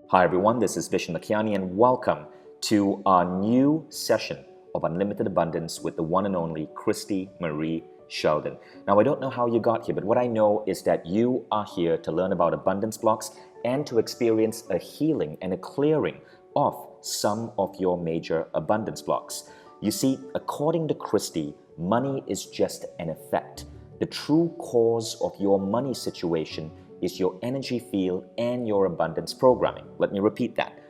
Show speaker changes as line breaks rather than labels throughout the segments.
Hi everyone, this is Vishen Lakiani and welcome to our new session of Unlimited Abundance with the one and only Christie Marie Sheldon. Now I don't know how you got here, but what I know is that you are here to learn about abundance blocks and to experience a healing and a clearing of some of your major abundance blocks. You see, according to Christie, money is just an effect. The true cause of your money situation is your energy field and your abundance programming. Let me repeat that.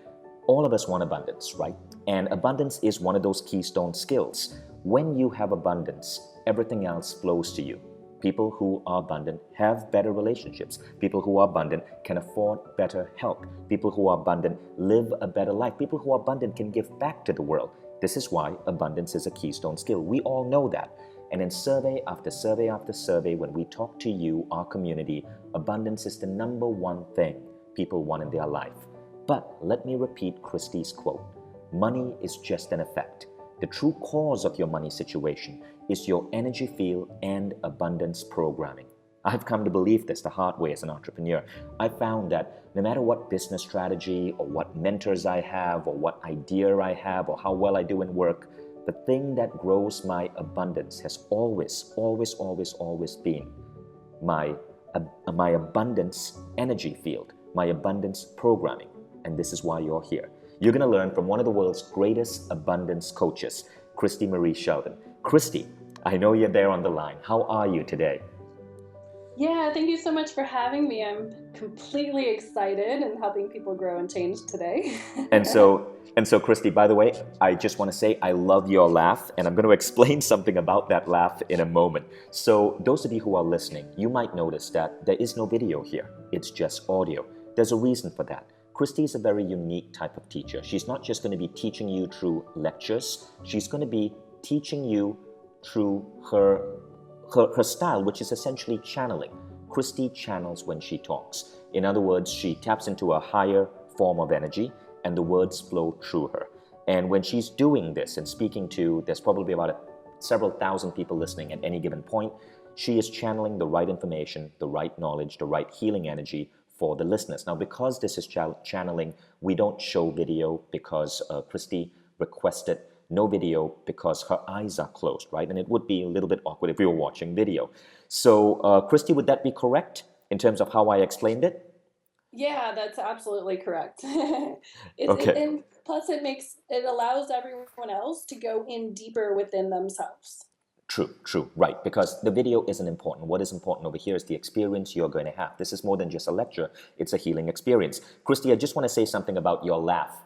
All of us want abundance, right? And abundance is one of those keystone skills. When you have abundance, everything else flows to you. People who are abundant have better relationships. People who are abundant can afford better health. People who are abundant live a better life. People who are abundant can give back to the world. This is why abundance is a keystone skill. We all know that. And in survey after survey after survey, when we talk to you, our community, abundance is the number one thing people want in their life. But let me repeat Christie's quote. Money is just an effect. The true cause of your money situation is your energy field and abundance programming. I've come to believe this the hard way as an entrepreneur. I found that no matter what business strategy or what mentors I have or what idea I have or how well I do in work, the thing that grows my abundance has always been my abundance energy field, my abundance programming. And this is why you're here. You're going to learn from one of the world's greatest abundance coaches, Christie Marie Sheldon. Christie, I know you're there on the line. How are you today?
Yeah, thank you so much for having me. I'm completely excited and helping people grow and change today.
And so, Christy, by the way, I just want to say I love your laugh, and I'm going to explain something about that laugh in a moment. So, those of you who are listening, you might notice that there is no video here. It's just audio. There's a reason for that. Christy is a very unique type of teacher. She's not just going to be teaching you through lectures. She's going to be teaching you through her style, which is essentially channeling. Christy channels when she talks. In other words, she taps into a higher form of energy and the words flow through her. And when she's doing this and speaking to, there's probably about several thousand people listening at any given point, she is channeling the right information, the right knowledge, the right healing energy for the listeners. Now, because this is channeling, we don't show video because Christy requested no video because her eyes are closed, right? And it would be a little bit awkward if we were watching video. So, Christy, would that be correct in terms of how I explained it?
Yeah, that's absolutely correct.
Okay.
And plus it allows everyone else to go in deeper within themselves.
True, right. Because the video isn't important. What is important over here is the experience you're going to have. This is more than just a lecture, it's a healing experience. Christy, I just want to say something about your laugh.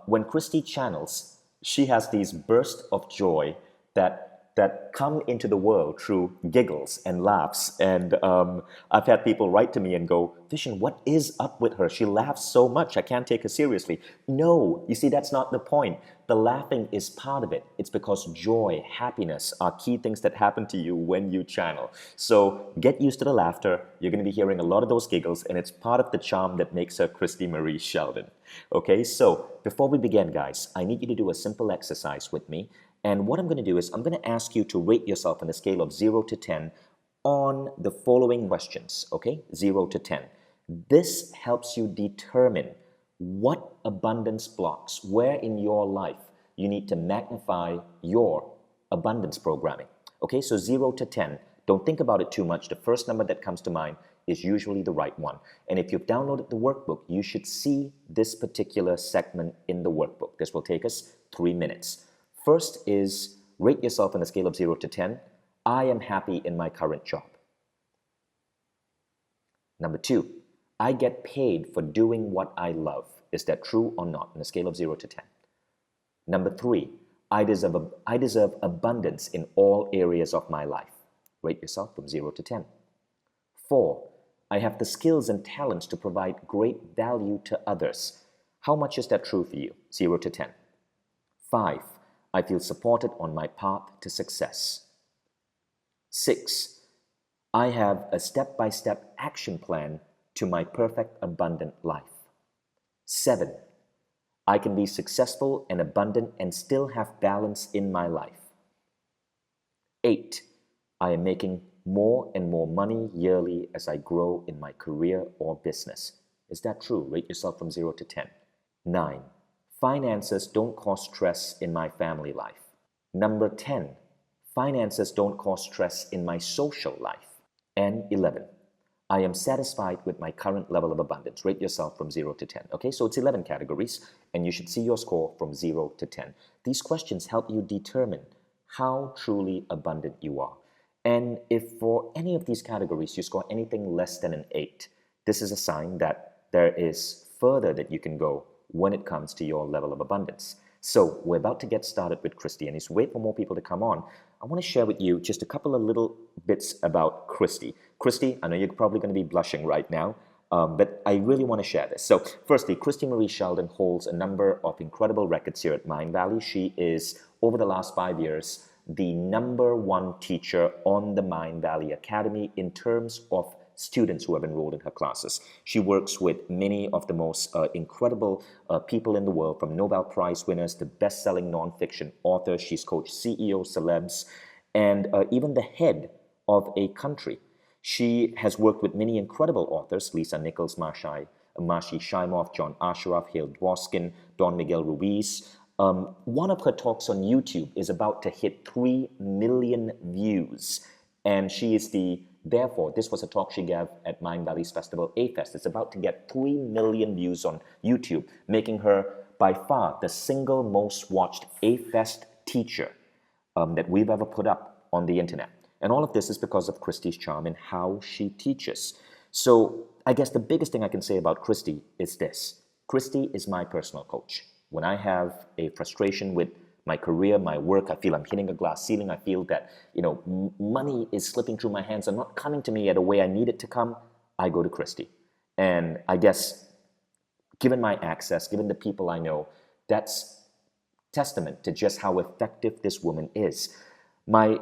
When Christy channels, she has these bursts of joy that come into the world through giggles and laughs. And I've had people write to me and go, Vishen, what is up with her? She laughs so much, I can't take her seriously. No, you see, that's not the point. The laughing is part of it. It's because joy, happiness are key things that happen to you when you channel. So get used to the laughter. You're going to be hearing a lot of those giggles, and it's part of the charm that makes her Christie Marie Sheldon. Okay, so before we begin, guys, I need you to do a simple exercise with me. And what I'm going to do is I'm going to ask you to rate yourself on a scale of 0 to 10 on the following questions, okay? 0 to 10. This helps you determine what abundance blocks, where in your life you need to magnify your abundance programming. Okay, so 0 to 10. Don't think about it too much. The first number that comes to mind is usually the right one. And if you've downloaded the workbook, you should see this particular segment in the workbook. This will take us 3 minutes. First is rate yourself on a scale of 0 to 10. I am happy in my current job. Number 2, I get paid for doing what I love. Is that true or not on a scale of 0 to 10? Number 3, I deserve abundance in all areas of my life. Rate yourself from 0 to 10. 4, I have the skills and talents to provide great value to others. How much is that true for you? 0 to 10. 5, I feel supported on my path to success. 6, I have a step-by-step action plan to my perfect abundant life. 7, I can be successful and abundant and still have balance in my life. 8, I am making more and more money yearly as I grow in my career or business. Is that true? Rate yourself from 0 to 10. 9. Finances don't cause stress in my family life. Number 10. Finances don't cause stress in my social life. And 11. I am satisfied with my current level of abundance. Rate yourself from 0 to 10. Okay, so it's 11 categories, and you should see your score from 0 to 10. These questions help you determine how truly abundant you are. And if for any of these categories you score anything less than an 8, this is a sign that there is further that you can go when it comes to your level of abundance. So we're about to get started with Christie, and as we wait for more people to come on, I want to share with you just a couple of little bits about Christie. Christie, I know you're probably going to be blushing right now, but I really want to share this. So firstly, Christie Marie Sheldon holds a number of incredible records here at Mindvalley. She is, over the last 5 years, the #1 teacher on the Mindvalley Academy in terms of students who have enrolled in her classes. She works with many of the most incredible people in the world, from Nobel Prize winners to best-selling nonfiction authors. She's coached CEOs, celebs, and even the head of a country. She has worked with many incredible authors: Lisa Nichols, Marci Shimoff, John Ashraf, Hale Dwoskin, Don Miguel Ruiz. One of her talks on YouTube is about to hit 3 million views, and she is therefore, this was a talk she gave at Mindvalley's festival, A-Fest. It's about to get 3 million views on YouTube, making her by far the single most watched A-Fest teacher that we've ever put up on the internet. And all of this is because of Christie's charm and how she teaches. So I guess the biggest thing I can say about Christie is this. Christie is my personal coach. When I have a frustration with my career, my work, I feel I'm hitting a glass ceiling, I feel that, money is slipping through my hands and not coming to me at a way I need it to come, I go to Christie. And I guess, given my access, given the people I know, that's testament to just how effective this woman is. My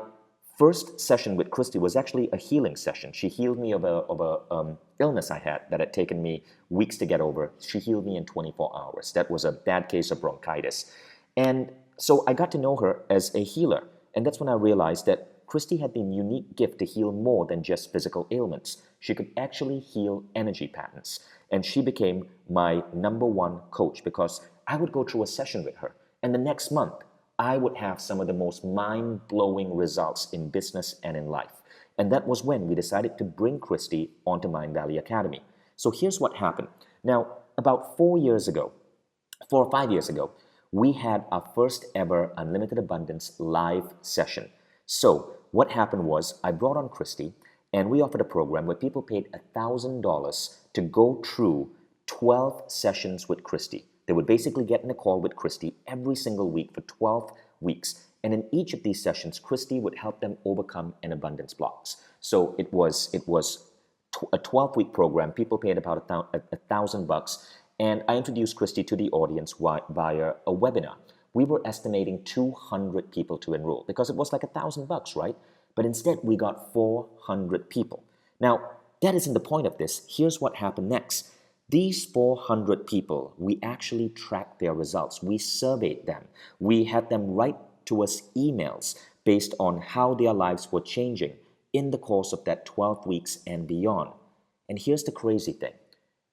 first session with Christie was actually a healing session. She healed me of a illness I had that had taken me weeks to get over. She healed me in 24 hours. That was a bad case of bronchitis. And so I got to know her as a healer. And that's when I realized that Christie had the unique gift to heal more than just physical ailments. She could actually heal energy patterns. And she became my #1 coach, because I would go through a session with her, and the next month, I would have some of the most mind-blowing results in business and in life. And that was when we decided to bring Christie onto Mindvalley Academy. So here's what happened. Now, about 4 or 5 years ago, we had our first ever Unlimited Abundance live session. So what happened was I brought on Christie, and we offered a program where people paid $1,000 to go through 12 sessions with Christie. They would basically get in a call with Christie every single week for 12 weeks. And in each of these sessions, Christie would help them overcome an abundance blocks. So it was a 12-week program. People paid about $1,000. And I introduced Christie to the audience via a webinar. We were estimating 200 people to enroll because it was like $1,000, right? But instead, we got 400 people. Now, that isn't the point of this. Here's what happened next. These 400 people, we actually tracked their results. We surveyed them. We had them write to us emails based on how their lives were changing in the course of that 12 weeks and beyond. And here's the crazy thing.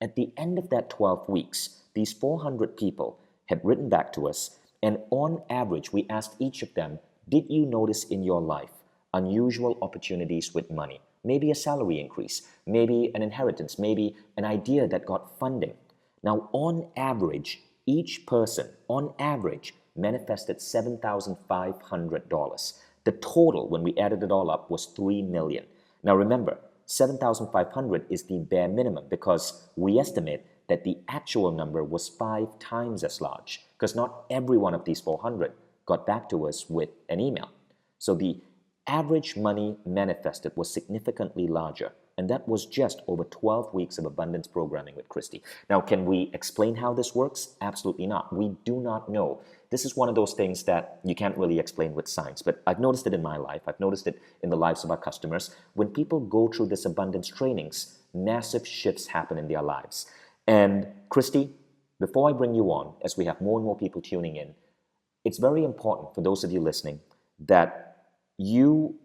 At the end of that 12 weeks, these 400 people had written back to us, and on average, we asked each of them, did you notice in your life unusual opportunities with money? Maybe a salary increase, maybe an inheritance, maybe an idea that got funding. Now, on average, each person, on average, manifested $7,500. The total, when we added it all up, was $3 million. Now remember, $7,500 is the bare minimum, because we estimate that the actual number was 5 times as large, because not every one of these 400 got back to us with an email. So the average money manifested was significantly larger, and that was just over 12 weeks of abundance programming with Christie. Now, can we explain how this works? Absolutely not. We do not know. This is one of those things that you can't really explain with science, but I've noticed it in my life. I've noticed it in the lives of our customers. When people go through this abundance trainings, massive shifts happen in their lives. And Christie, before I bring you on, as we have more and more people tuning in, it's very important for those of you listening that you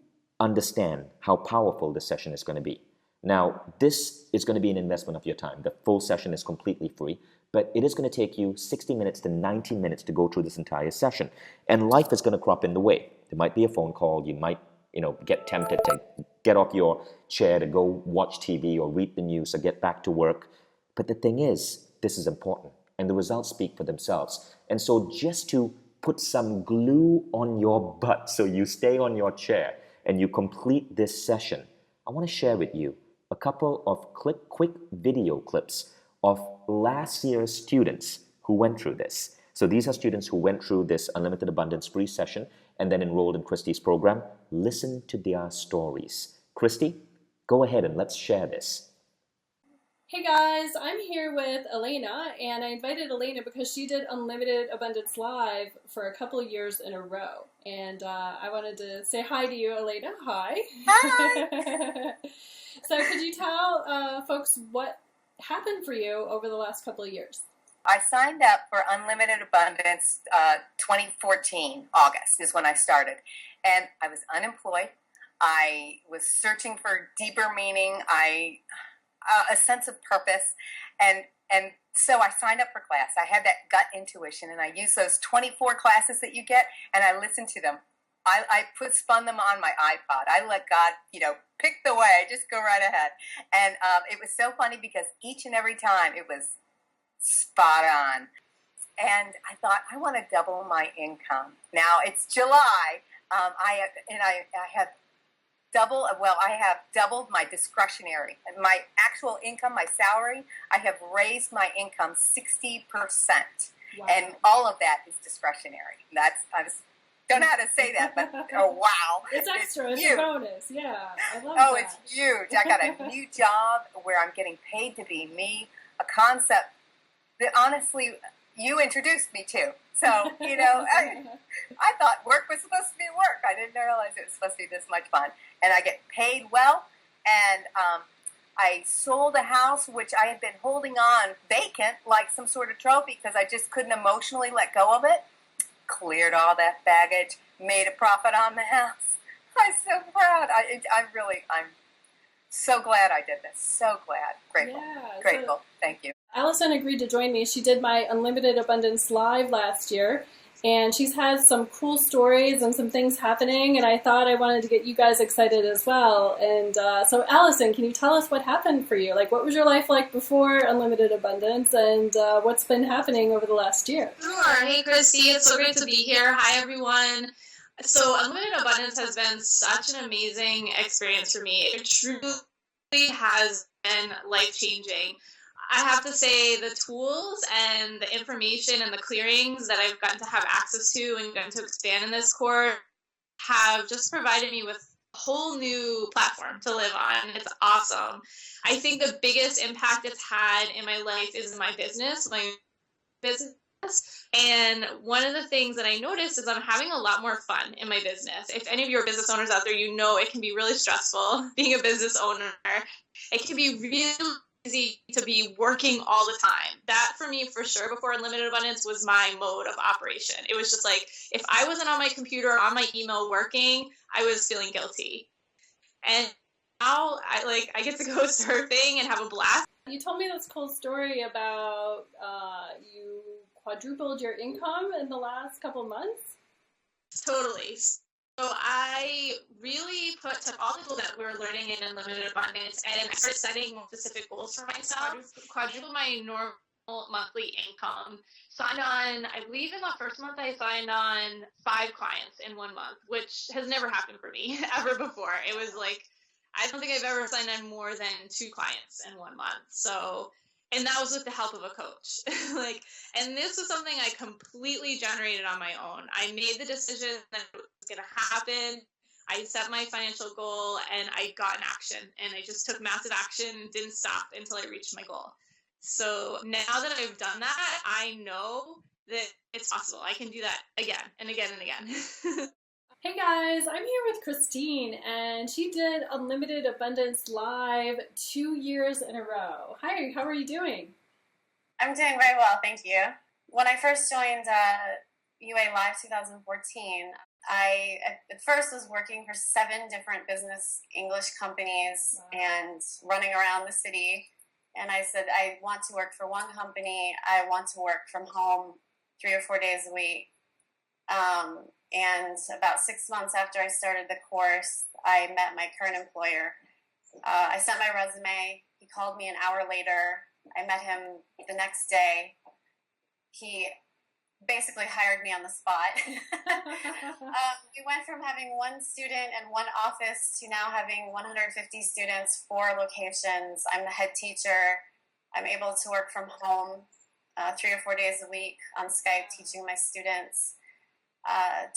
understand how powerful this session is going to be. Now, this is going to be an investment of your time. The full session is completely free, but it is going to take you 60 minutes to 90 minutes to go through this entire session. And life is going to crop in the way. There might be a phone call. You might, get tempted to get off your chair to go watch TV or read the news or get back to work. But the thing is, this is important, and the results speak for themselves. And so just to put some glue on your butt so you stay on your chair and you complete this session, I want to share with you a couple of quick video clips of last year's students who went through this. So these are students who went through this Unlimited Abundance free session and then enrolled in Christie's program. Listen to their stories. Christie, go ahead and let's share this.
Hey guys, I'm here with Elena, and I invited Elena because she did Unlimited Abundance Live for a couple of years in a row. And I wanted to say hi to you, Elena. Hi.
Hi.
So could you tell folks what happened for you over the last couple of years?
I signed up for Unlimited Abundance 2014, August is when I started. And I was unemployed. I was searching for deeper meaning, a sense of purpose. And so I signed up for class. I had that gut intuition, and I used those 24 classes that you get, and I listened to them. I spun them on my iPod. I let God, pick the way. Just go right ahead. And it was so funny because each and every time it was spot on. And I thought, I want to double my income. Now it's July. I have doubled my discretionary. My actual income, my salary, I have raised my income 60%. Wow. And all of that is discretionary. Don't know how to say that, but wow.
It's extra, it's
huge.
A bonus, yeah. I love that.
It's huge. I got a new job where I'm getting paid to be me, a concept that honestly you introduced me to. So, I thought work was supposed to be work. I didn't realize it was supposed to be this much fun. And I get paid well, and I sold a house which I had been holding on vacant like some sort of trophy because I just couldn't emotionally let go of it. Cleared all that baggage, made a profit on the house. I'm so proud. I'm so glad I did this. So glad. Grateful.
Yeah,
Grateful. Thank you.
Allison agreed to join me. She did my Unlimited Abundance Live last year, and she's had some cool stories and some things happening, and I thought I wanted to get you guys excited as well. And so Allison, can you tell us what happened for you? Like, what was your life like before Unlimited Abundance, and what's been happening over the last year?
Sure. Hey, Christy. It's so great to be here. Hi, everyone. So Unlimited Abundance has been such an amazing experience for me. It truly has been life-changing. I have to say the tools and the information and the clearings that I've gotten to have access to and gotten to expand in this course have just provided me with a whole new platform to live on. It's awesome. I think the biggest impact it's had in my life is in my business. And one of the things that I noticed is I'm having a lot more fun in my business. If any of you are business owners out there, it can be really stressful being a business owner. It can be really easy to be working all the time. That for me, for sure, before Unlimited Abundance was my mode of operation. It was just like, if I wasn't on my computer or on my email working, I was feeling guilty. And now I get to go surfing and have a blast.
You told me this cool story about you quadrupled your income in the last couple months?
Totally. So I really took all the tools that we were learning in Unlimited Abundance, and I started setting more specific goals for myself. Quadruple my normal monthly income. Signed on, I believe in the first month I signed on 5 clients in 1 month, which has never happened for me ever before. It was like, I don't think I've ever signed on more than 2 clients in 1 month. So, and that was with the help of a coach. And this was something I completely generated on my own. I made the decision that it was going to happen. I set my financial goal and I got in action, and I just took massive action and didn't stop until I reached my goal. So now that I've done that, I know that it's possible. I can do that again and again and again.
Hey guys, I'm here with Christine, and she did Unlimited Abundance Live 2 years in a row. Hi, how are you doing?
I'm doing very well, thank you. When I first joined UA Live 2014,
I at first was working for 7 different business English companies and running around the city. And I said, I want to work for one company. I want to work from home 3 or 4 days a week. And about 6 months after I started the course, I met my current employer. I sent my resume. He called me an hour later. I met him the next day. He basically hired me on the spot. We went from having 1 student and 1 office to now having 150 students, 4 locations. I'm the head teacher. I'm able to work from home 3 or 4 days a week on Skype teaching my students.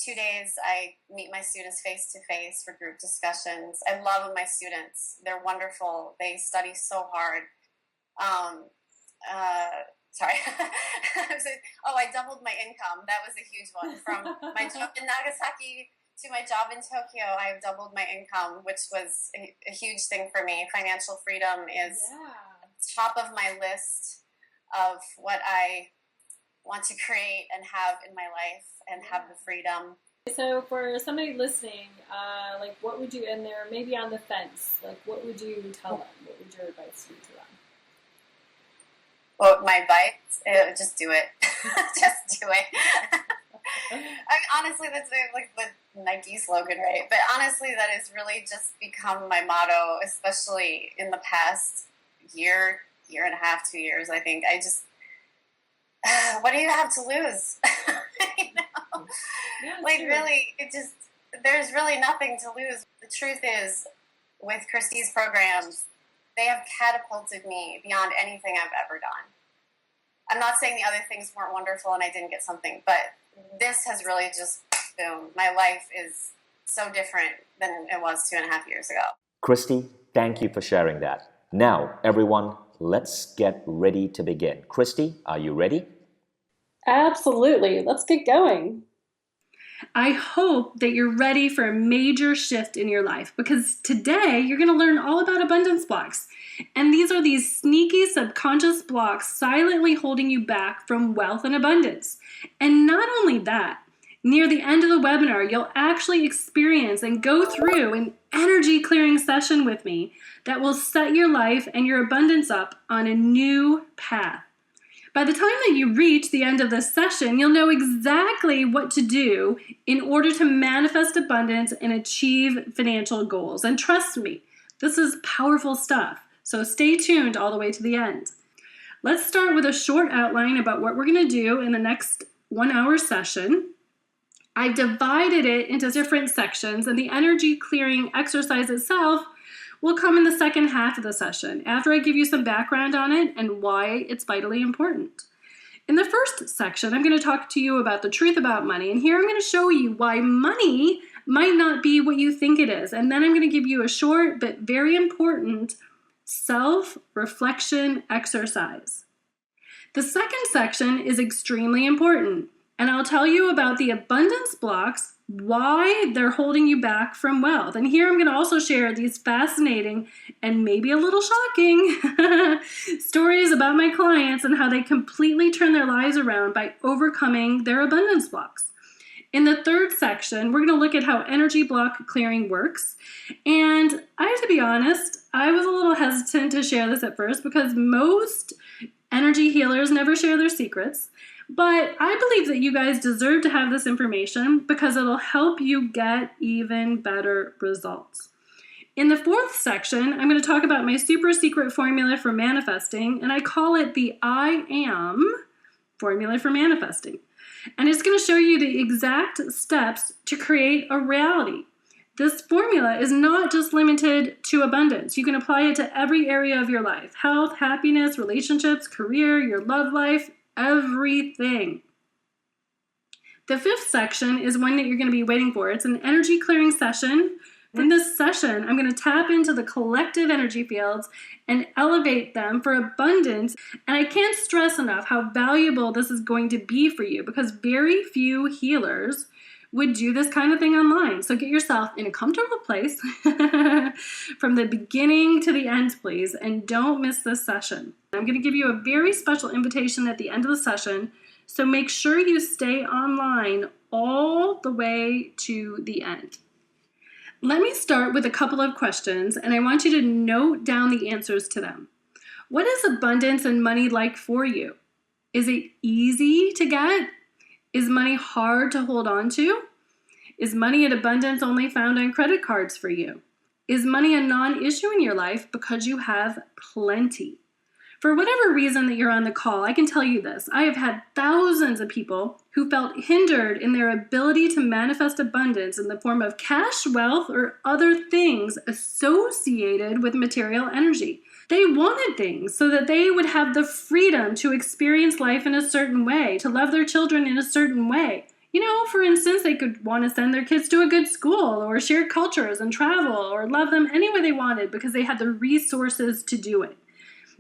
2 days I meet my students face to face for group discussions. I love my students. They're wonderful. They study so hard. Sorry. I doubled my income. That was a huge one. From my job in Nagasaki to my job in Tokyo, I've doubled my income, which was a huge thing for me. Financial freedom is top of my list of what I want to create and have in my life and have the freedom.
So for somebody listening, what would you, and they're maybe on the fence, what would you tell them? What would your advice be to them?
Well, my advice, just do it. Just do it. Honestly, that's like the Nike slogan, right? But honestly, that has really just become my motto, especially in the past year and a half, 2 years, I think. What do you have to lose? Really, there's really nothing to lose. The truth is, with Christie's programs, they have catapulted me beyond anything I've ever done. I'm not saying the other things weren't wonderful and I didn't get something, but this has really just, boom, my life is so different than it was 2.5 years ago.
Christie, thank you for sharing that. Now, everyone, let's get ready to begin. Christie, are you ready?
Absolutely. Let's get going.
I hope that you're ready for a major shift in your life, because today you're going to learn all about abundance blocks. And these are these sneaky subconscious blocks silently holding you back from wealth and abundance. And not only that, near the end of the webinar, you'll actually experience and go through an energy clearing session with me that will set your life and your abundance up on a new path. By the time that you reach the end of this session, you'll know exactly what to do in order to manifest abundance and achieve financial goals. And trust me, this is powerful stuff. So stay tuned all the way to the end. Let's start with a short outline about what we're going to do in the next 1 hour session. I've divided it into different sections, and the energy clearing exercise itself will come in the second half of the session, after I give you some background on it and why it's vitally important. In the first section, I'm going to talk to you about the truth about money, and here I'm going to show you why money might not be what you think it is. And then I'm going to give you a short but very important self-reflection exercise. The second section is extremely important, and I'll tell you about the abundance blocks, why they're holding you back from wealth. And here I'm going to also share these fascinating and maybe a little shocking stories about my clients and how they completely turn their lives around by overcoming their abundance blocks. In the third section, we're going to look at how energy block clearing works. And I have to be honest, I was a little hesitant to share this at first because most energy healers never share their secrets. But I believe that you guys deserve to have this information because it'll help you get even better results. In the fourth section, I'm going to talk about my super secret formula for manifesting, and I call it the I Am formula for manifesting. And it's going to show you the exact steps to create a reality. This formula is not just limited to abundance. You can apply it to every area of your life: health, happiness, relationships, career, your love life, everything. The fifth section is one that you're going to be waiting for. It's an energy clearing session. In this session, I'm going to tap into the collective energy fields and elevate them for abundance. And I can't stress enough how valuable this is going to be for you, because very few healers would do this kind of thing online. So get yourself in a comfortable place from the beginning to the end, please, and don't miss this session. I'm going to give you a very special invitation at the end of the session, so make sure you stay online all the way to the end. Let me start with a couple of questions, and I want you to note down the answers to them. What is abundance and money like for you? Is it easy to get? Is money hard to hold on to? Is money and abundance only found on credit cards for you? Is money a non-issue in your life because you have plenty? For whatever reason that you're on the call, I can tell you this. I have had thousands of people who felt hindered in their ability to manifest abundance in the form of cash, wealth, or other things associated with material energy. They wanted things so that they would have the freedom to experience life in a certain way, to love their children in a certain way. You know, for instance, they could want to send their kids to a good school or share cultures and travel or love them any way they wanted because they had the resources to do it.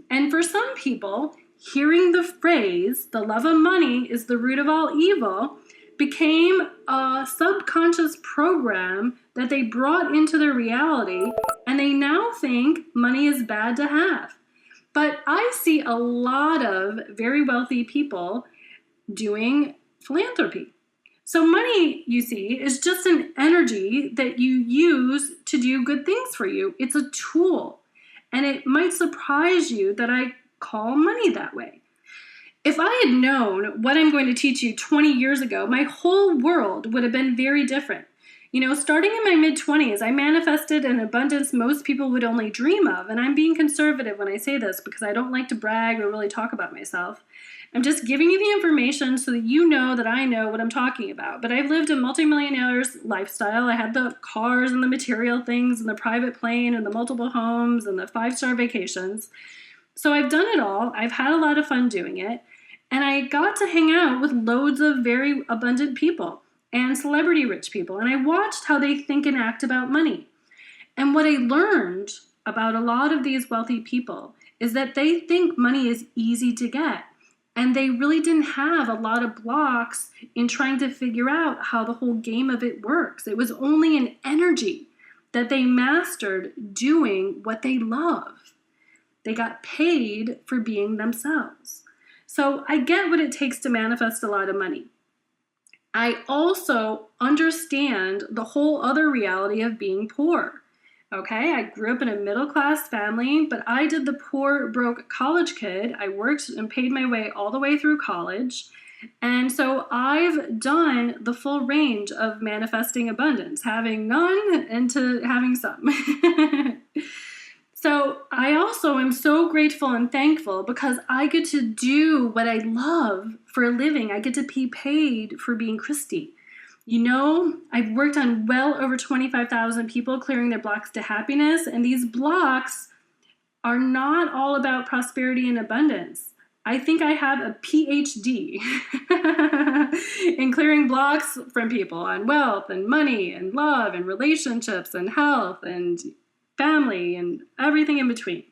And for some people, hearing the phrase, the love of money is the root of all evil, became a subconscious program that they brought into their reality, and they now think money is bad to have. But I see a lot of very wealthy people doing philanthropy. So money, you see, is just an energy that you use to do good things for you. It's a tool. And it might surprise you that I call money that way. If I had known what I'm going to teach you 20 years ago, my whole world would have been very different. You know, starting in my mid-20s, I manifested an abundance most people would only dream of. And I'm being conservative when I say this because I don't like to brag or really talk about myself. I'm just giving you the information so that you know that I know what I'm talking about. But I've lived a multimillionaire's lifestyle. I had the cars and the material things and the private plane and the multiple homes and the 5-star vacations. So I've done it all. I've had a lot of fun doing it. And I got to hang out with loads of very abundant people and celebrity rich people. And I watched how they think and act about money. And what I learned about a lot of these wealthy people is that they think money is easy to get. And they really didn't have a lot of blocks in trying to figure out how the whole game of it works. It was only an energy that they mastered doing what they love. They got paid for being themselves. So I get what it takes to manifest a lot of money. I also understand the whole other reality of being poor. Okay, I grew up in a middle-class family, but I did the poor, broke college kid. I worked and paid my way all the way through college. And so I've done the full range of manifesting abundance, having none and to having some. So I also am so grateful and thankful because I get to do what I love for a living. I get to be paid for being Christie. You know, I've worked on well over 25,000 people clearing their blocks to happiness, and these blocks are not all about prosperity and abundance. I think I have a PhD in clearing blocks from people on wealth and money and love and relationships and health and family and everything in between.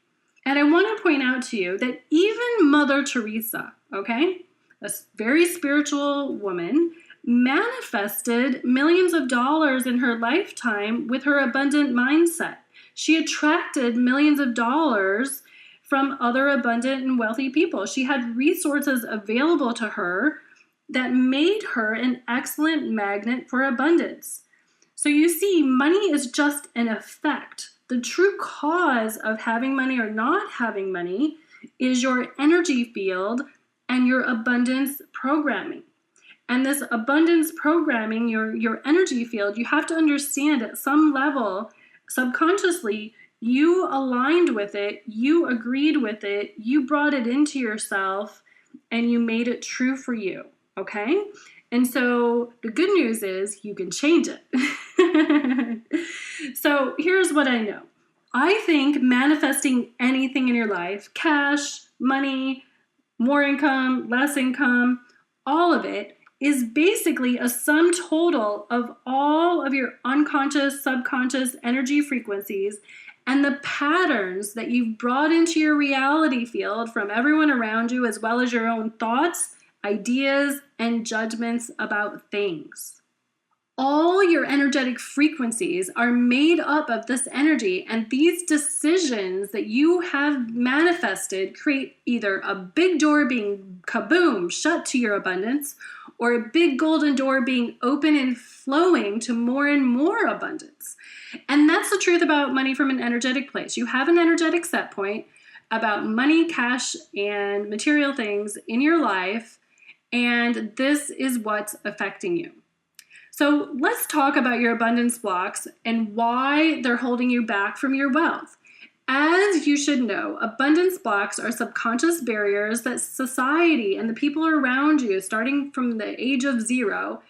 And I want to point out to you that even Mother Teresa, okay, a very spiritual woman, manifested millions of dollars in her lifetime with her abundant mindset. She attracted millions of dollars from other abundant and wealthy people. She had resources available to her that made her an excellent magnet for abundance. So you see, money is just an effect. The true cause of having money or not having money is your energy field and your abundance programming. And this abundance programming, your energy field, you have to understand at some level, subconsciously, you aligned with it, you agreed with it, you brought it into yourself, and you made it true for you, okay? And so the good news is you can change it. So here's what I know. I think manifesting anything in your life, cash, money, more income, less income, all of it, is basically a sum total of all of your unconscious, subconscious energy frequencies and the patterns that you've brought into your reality field from everyone around you, as well as your own thoughts, ideas, and judgments about things. All your energetic frequencies are made up of this energy, and these decisions that you have manifested create either a big door being kaboom, shut to your abundance, or a big golden door being open and flowing to more and more abundance. And that's the truth about money from an energetic place. You have an energetic set point about money, cash, and material things in your life, and this is what's affecting you. So let's talk about your abundance blocks and why they're holding you back from your wealth. As you should know, abundance blocks are subconscious barriers that society and the people around you, starting from the age of 0,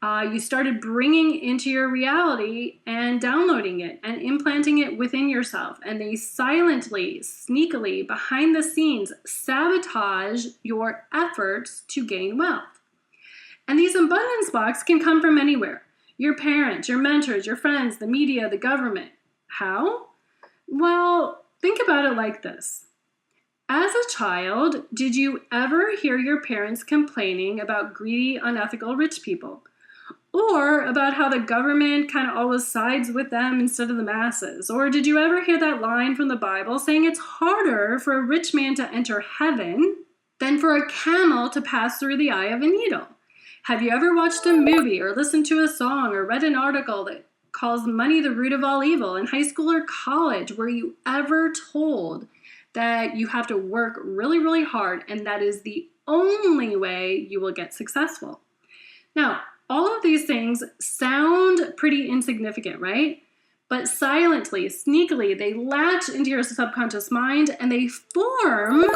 you started bringing into your reality and downloading it and implanting it within yourself. And they silently, sneakily, behind the scenes, sabotage your efforts to gain wealth. And these abundance blocks can come from anywhere. Your parents, your mentors, your friends, the media, the government. How? Well, think about it like this. As a child, did you ever hear your parents complaining about greedy, unethical rich people? Or about how the government kind of always sides with them instead of the masses? Or did you ever hear that line from the Bible saying it's harder for a rich man to enter heaven than for a camel to pass through the eye of a needle? Have you ever watched a movie or listened to a song or read an article that calls money the root of all evil in high school or college? Were you ever told that you have to work really, really hard and that is the only way you will get successful? Now, all of these things sound pretty insignificant, right? But silently, sneakily, they latch into your subconscious mind and they form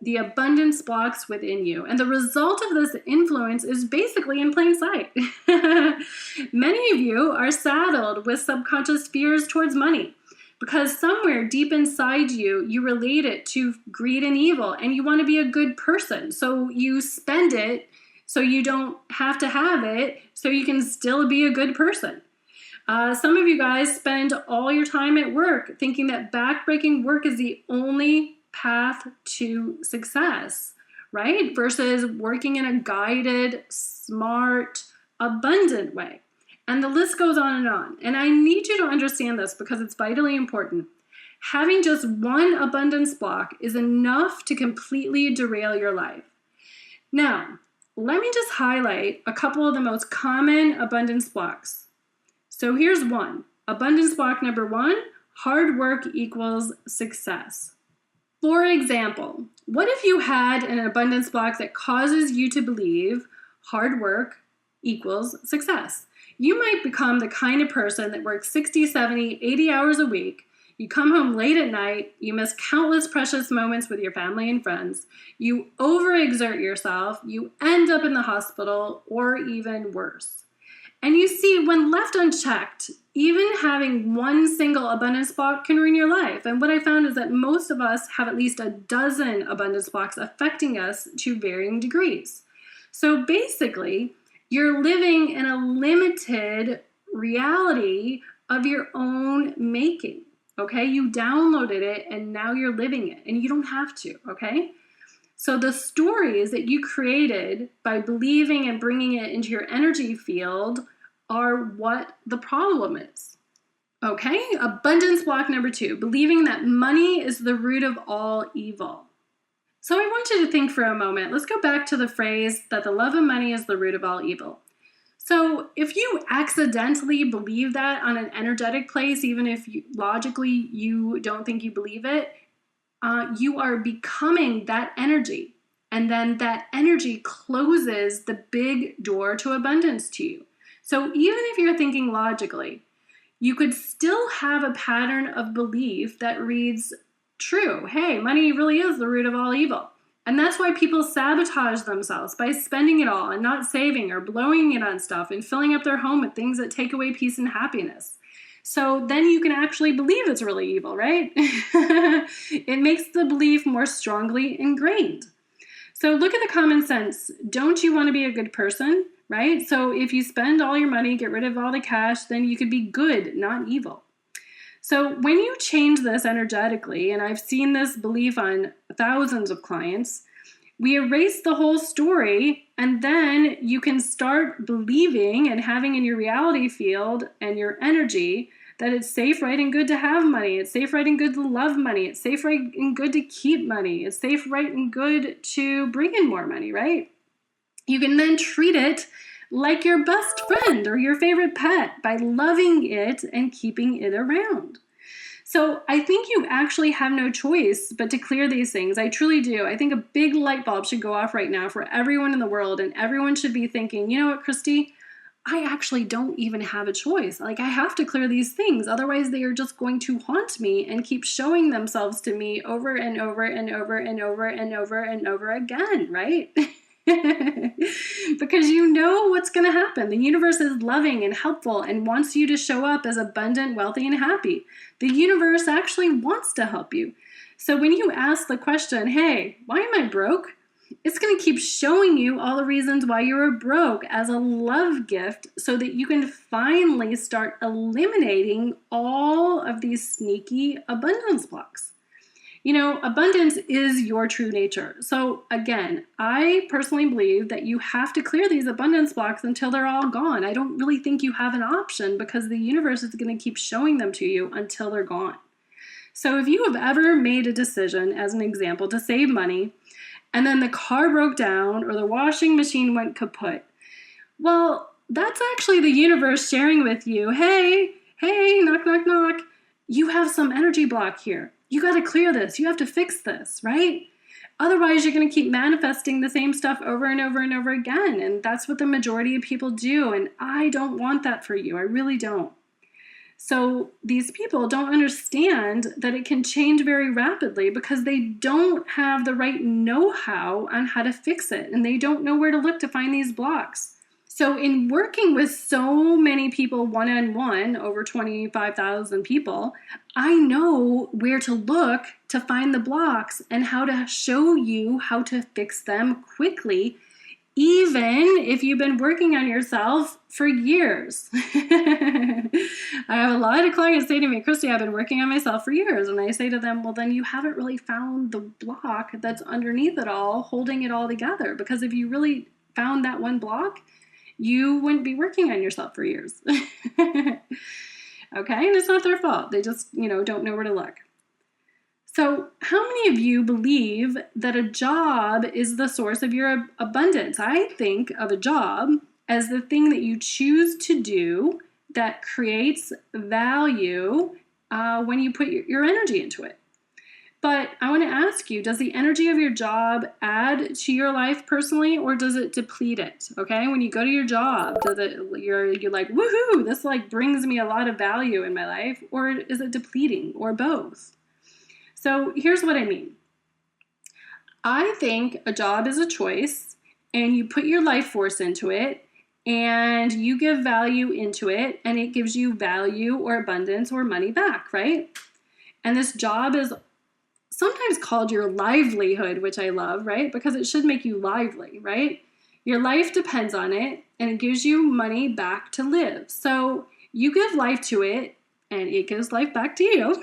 the abundance blocks within you. And the result of this influence is basically in plain sight. Many of you are saddled with subconscious fears towards money because somewhere deep inside you, you relate it to greed and evil and you want to be a good person. So you spend it so you don't have to have it so you can still be a good person. Some of you guys spend all your time at work thinking that backbreaking work is the only path to success, right? Versus working in a guided, smart, abundant way. And the list goes on and on. And I need you to understand this because it's vitally important. Having just one abundance block is enough to completely derail your life. Now, let me just highlight a couple of the most common abundance blocks. So here's one. Abundance block number 1, hard work equals success. For example, what if you had an abundance block that causes you to believe hard work equals success? You might become the kind of person that works 60, 70, 80 hours a week. You come home late at night, you miss countless precious moments with your family and friends, you overexert yourself, you end up in the hospital, or even worse. And you see, when left unchecked, even having one single abundance block can ruin your life. And what I found is that most of us have at least a dozen abundance blocks affecting us to varying degrees. So basically, you're living in a limited reality of your own making. Okay, you downloaded it and now you're living it and you don't have to, okay? So the stories that you created by believing and bringing it into your energy field are what the problem is. Okay, abundance block number 2, believing that money is the root of all evil. So I want you to think for a moment. Let's go back to the phrase that the love of money is the root of all evil. So if you accidentally believe that on an energetic place, even if logically you don't think you believe it, you are becoming that energy. And then that energy closes the big door to abundance to you. So even if you're thinking logically, you could still have a pattern of belief that reads true. Hey, money really is the root of all evil. And that's why people sabotage themselves by spending it all and not saving or blowing it on stuff and filling up their home with things that take away peace and happiness. So then you can actually believe it's really evil, right? It makes the belief more strongly ingrained. So look at the common sense. Don't you want to be a good person, right? So if you spend all your money, get rid of all the cash, then you could be good, not evil. So when you change this energetically, and I've seen this belief on thousands of clients, we erase the whole story And then you can start believing and having in your reality field and your energy that it's safe, right, and good to have money. It's safe, right, and good to love money. It's safe, right, and good to keep money. It's safe, right, and good to bring in more money, right? You can then treat it like your best friend or your favorite pet by loving it and keeping it around. So I think you actually have no choice but to clear these things. I truly do. I think a big light bulb should go off right now for everyone in the world, and everyone should be thinking, you know what, Christy? I actually don't even have a choice. Like, I have to clear these things. Otherwise, they are just going to haunt me and keep showing themselves to me over and over and over and over and over and over again, right? Because you know what's going to happen. The universe is loving and helpful and wants you to show up as abundant, wealthy, and happy. The universe actually wants to help you. So when you ask the question, hey, why am I broke? It's going to keep showing you all the reasons why you are broke as a love gift so that you can finally start eliminating all of these sneaky abundance blocks. You know, abundance is your true nature. So again, I personally believe that you have to clear these abundance blocks until they're all gone. I don't really think you have an option because the universe is going to keep showing them to you until they're gone. So if you have ever made a decision, as an example, to save money, and then the car broke down or the washing machine went kaput, well, that's actually the universe sharing with you, hey, knock, knock, knock, you have some energy block here. You got to clear this. You have to fix this, right? Otherwise, you're going to keep manifesting the same stuff over and over and over again. And that's what the majority of people do. And I don't want that for you. I really don't. So these people don't understand that it can change very rapidly because they don't have the right know-how on how to fix it. And they don't know where to look to find these blocks. So in working with so many people one-on-one, over 25,000 people, I know where to look to find the blocks and how to show you how to fix them quickly, even if you've been working on yourself for years. I have a lot of clients say to me, Christy, I've been working on myself for years. And I say to them, well, then you haven't really found the block that's underneath it all, holding it all together. Because if you really found that one block, you wouldn't be working on yourself for years. Okay, and it's not their fault. They just, don't know where to look. So how many of you believe that a job is the source of your abundance? I think of a job as the thing that you choose to do that creates value when you put your energy into it. But I want to ask you, does the energy of your job add to your life personally, or does it deplete it? Okay, when you go to your job, you're like, woohoo, this brings me a lot of value in my life, or is it depleting, or both? So here's what I mean. I think a job is a choice, and you put your life force into it, and you give value into it, and it gives you value or abundance or money back, right? And this job is sometimes called your livelihood, which I love, right? Because it should make you lively, right? Your life depends on it, and it gives you money back to live. So you give life to it, and it gives life back to you.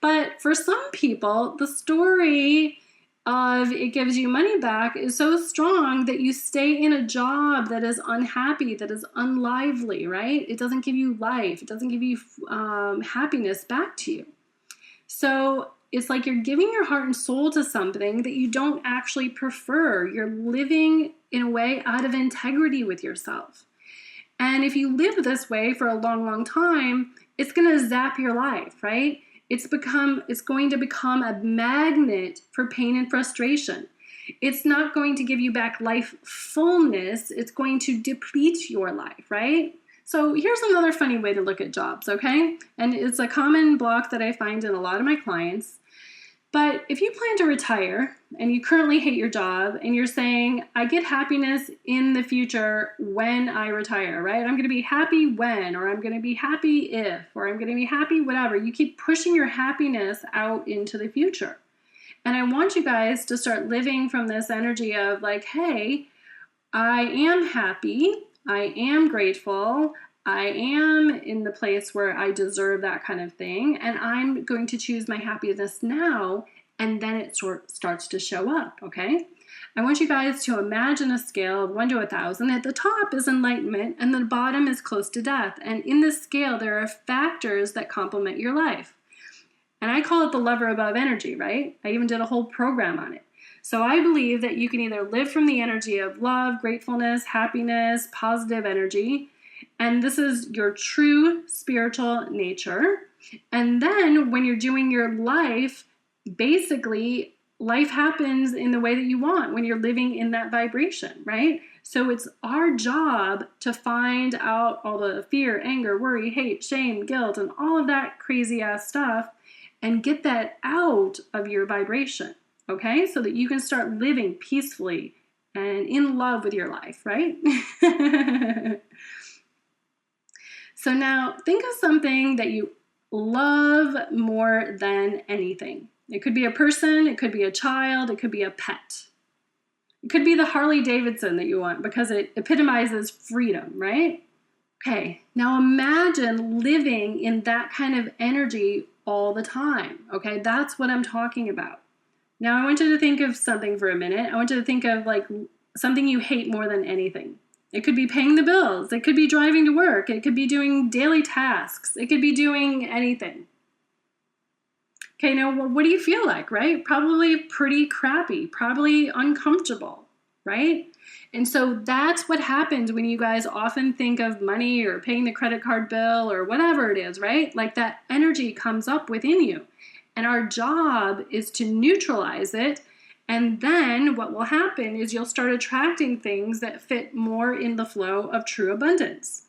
But for some people, the story of it gives you money back is so strong that you stay in a job that is unhappy, that is unlively, right? It doesn't give you life. It doesn't give you happiness back to you. So it's like you're giving your heart and soul to something that you don't actually prefer. You're living in a way out of integrity with yourself. And if you live this way for a long, long time, it's going to zap your life, right? It's going to become a magnet for pain and frustration. It's not going to give you back life fullness. It's going to deplete your life, right? So here's another funny way to look at jobs, okay? And it's a common block that I find in a lot of my clients. But if you plan to retire and you currently hate your job and you're saying, I get happiness in the future when I retire, right? I'm going to be happy when, or I'm going to be happy if, or I'm going to be happy whatever. You keep pushing your happiness out into the future. And I want you guys to start living from this energy of hey, I am happy. I am grateful. I am in the place where I deserve that kind of thing. And I'm going to choose my happiness now. And then it starts to show up, okay? I want you guys to imagine a scale of 1 to 1,000. At the top is enlightenment, and the bottom is close to death. And in this scale, there are factors that complement your life. And I call it the lever above energy, right? I even did a whole program on it. So I believe that you can either live from the energy of love, gratefulness, happiness, positive energy, and this is your true spiritual nature. And then when you're doing your life, basically, life happens in the way that you want when you're living in that vibration, right? So it's our job to find out all the fear, anger, worry, hate, shame, guilt, and all of that crazy ass stuff and get that out of your vibration, okay? So that you can start living peacefully and in love with your life, right? So now think of something that you love more than anything. It could be a person, it could be a child, it could be a pet. It could be the Harley Davidson that you want because it epitomizes freedom, right? Okay, now imagine living in that kind of energy all the time, okay? That's what I'm talking about. Now I want you to think of something for a minute. I want you to think of like something you hate more than anything. It could be paying the bills. It could be driving to work. It could be doing daily tasks. It could be doing anything. Okay, now what do you feel like, right? Probably pretty crappy, probably uncomfortable, right? And so that's what happens when you guys often think of money or paying the credit card bill or whatever it is, right? Like that energy comes up within you. And our job is to neutralize it. And then what will happen is you'll start attracting things that fit more in the flow of true abundance.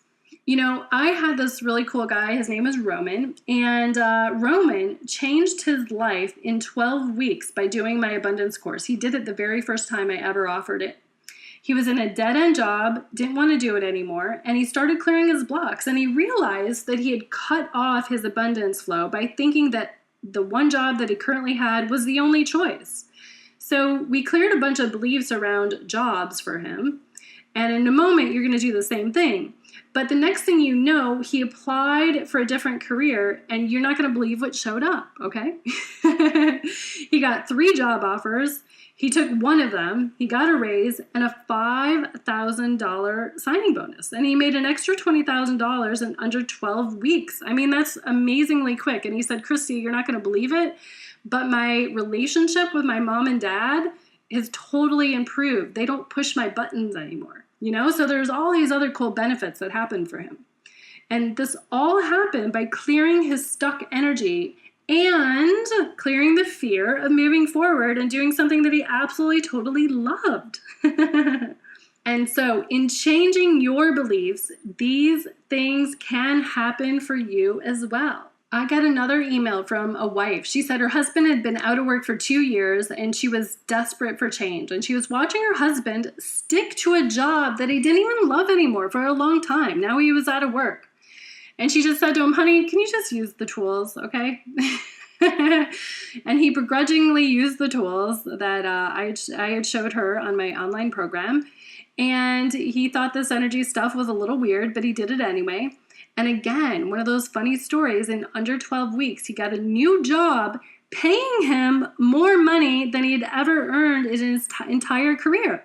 You know, I had this really cool guy, his name is Roman, and Roman changed his life in 12 weeks by doing my abundance course. He did it the very first time I ever offered it. He was in a dead-end job, didn't want to do it anymore, and he started clearing his blocks, and he realized that he had cut off his abundance flow by thinking that the one job that he currently had was the only choice. So we cleared a bunch of beliefs around jobs for him, and in a moment you're going to do the same thing. But the next thing you know, he applied for a different career, and you're not going to believe what showed up, okay? He got 3 job offers. He took one of them, he got a raise, and a $5,000 signing bonus. And he made an extra $20,000 in under 12 weeks. I mean, that's amazingly quick. And he said, Christie, you're not going to believe it, but my relationship with my mom and dad has totally improved. They don't push my buttons anymore, you know? So there's all these other cool benefits that happened for him. And this all happened by clearing his stuck energy and clearing the fear of moving forward and doing something that he absolutely, totally loved. And so in changing your beliefs, these things can happen for you as well. I got another email from a wife. She said her husband had been out of work for 2 years and she was desperate for change. And she was watching her husband stick to a job that he didn't even love anymore for a long time. Now he was out of work. And she just said to him, honey, can you just use the tools, okay? And he begrudgingly used the tools that I had showed her on my online program. And he thought this energy stuff was a little weird, but he did it anyway. And again, one of those funny stories, in under 12 weeks, he got a new job paying him more money than he had ever earned in his entire career.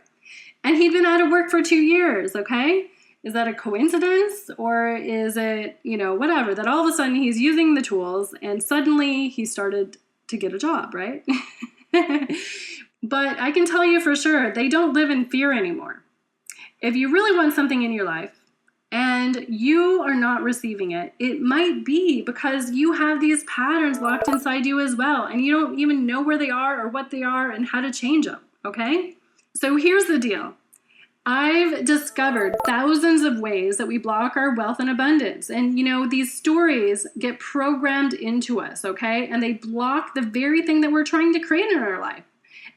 And he'd been out of work for 2 years, okay? Is that a coincidence, or is it, whatever, that all of a sudden he's using the tools and suddenly he started to get a job, right? But I can tell you for sure, they don't live in fear anymore. If you really want something in your life and you are not receiving it, it might be because you have these patterns locked inside you as well, and you don't even know where they are or what they are and how to change them, okay? So here's the deal. I've discovered thousands of ways that we block our wealth and abundance. And, these stories get programmed into us, okay? And they block the very thing that we're trying to create in our life.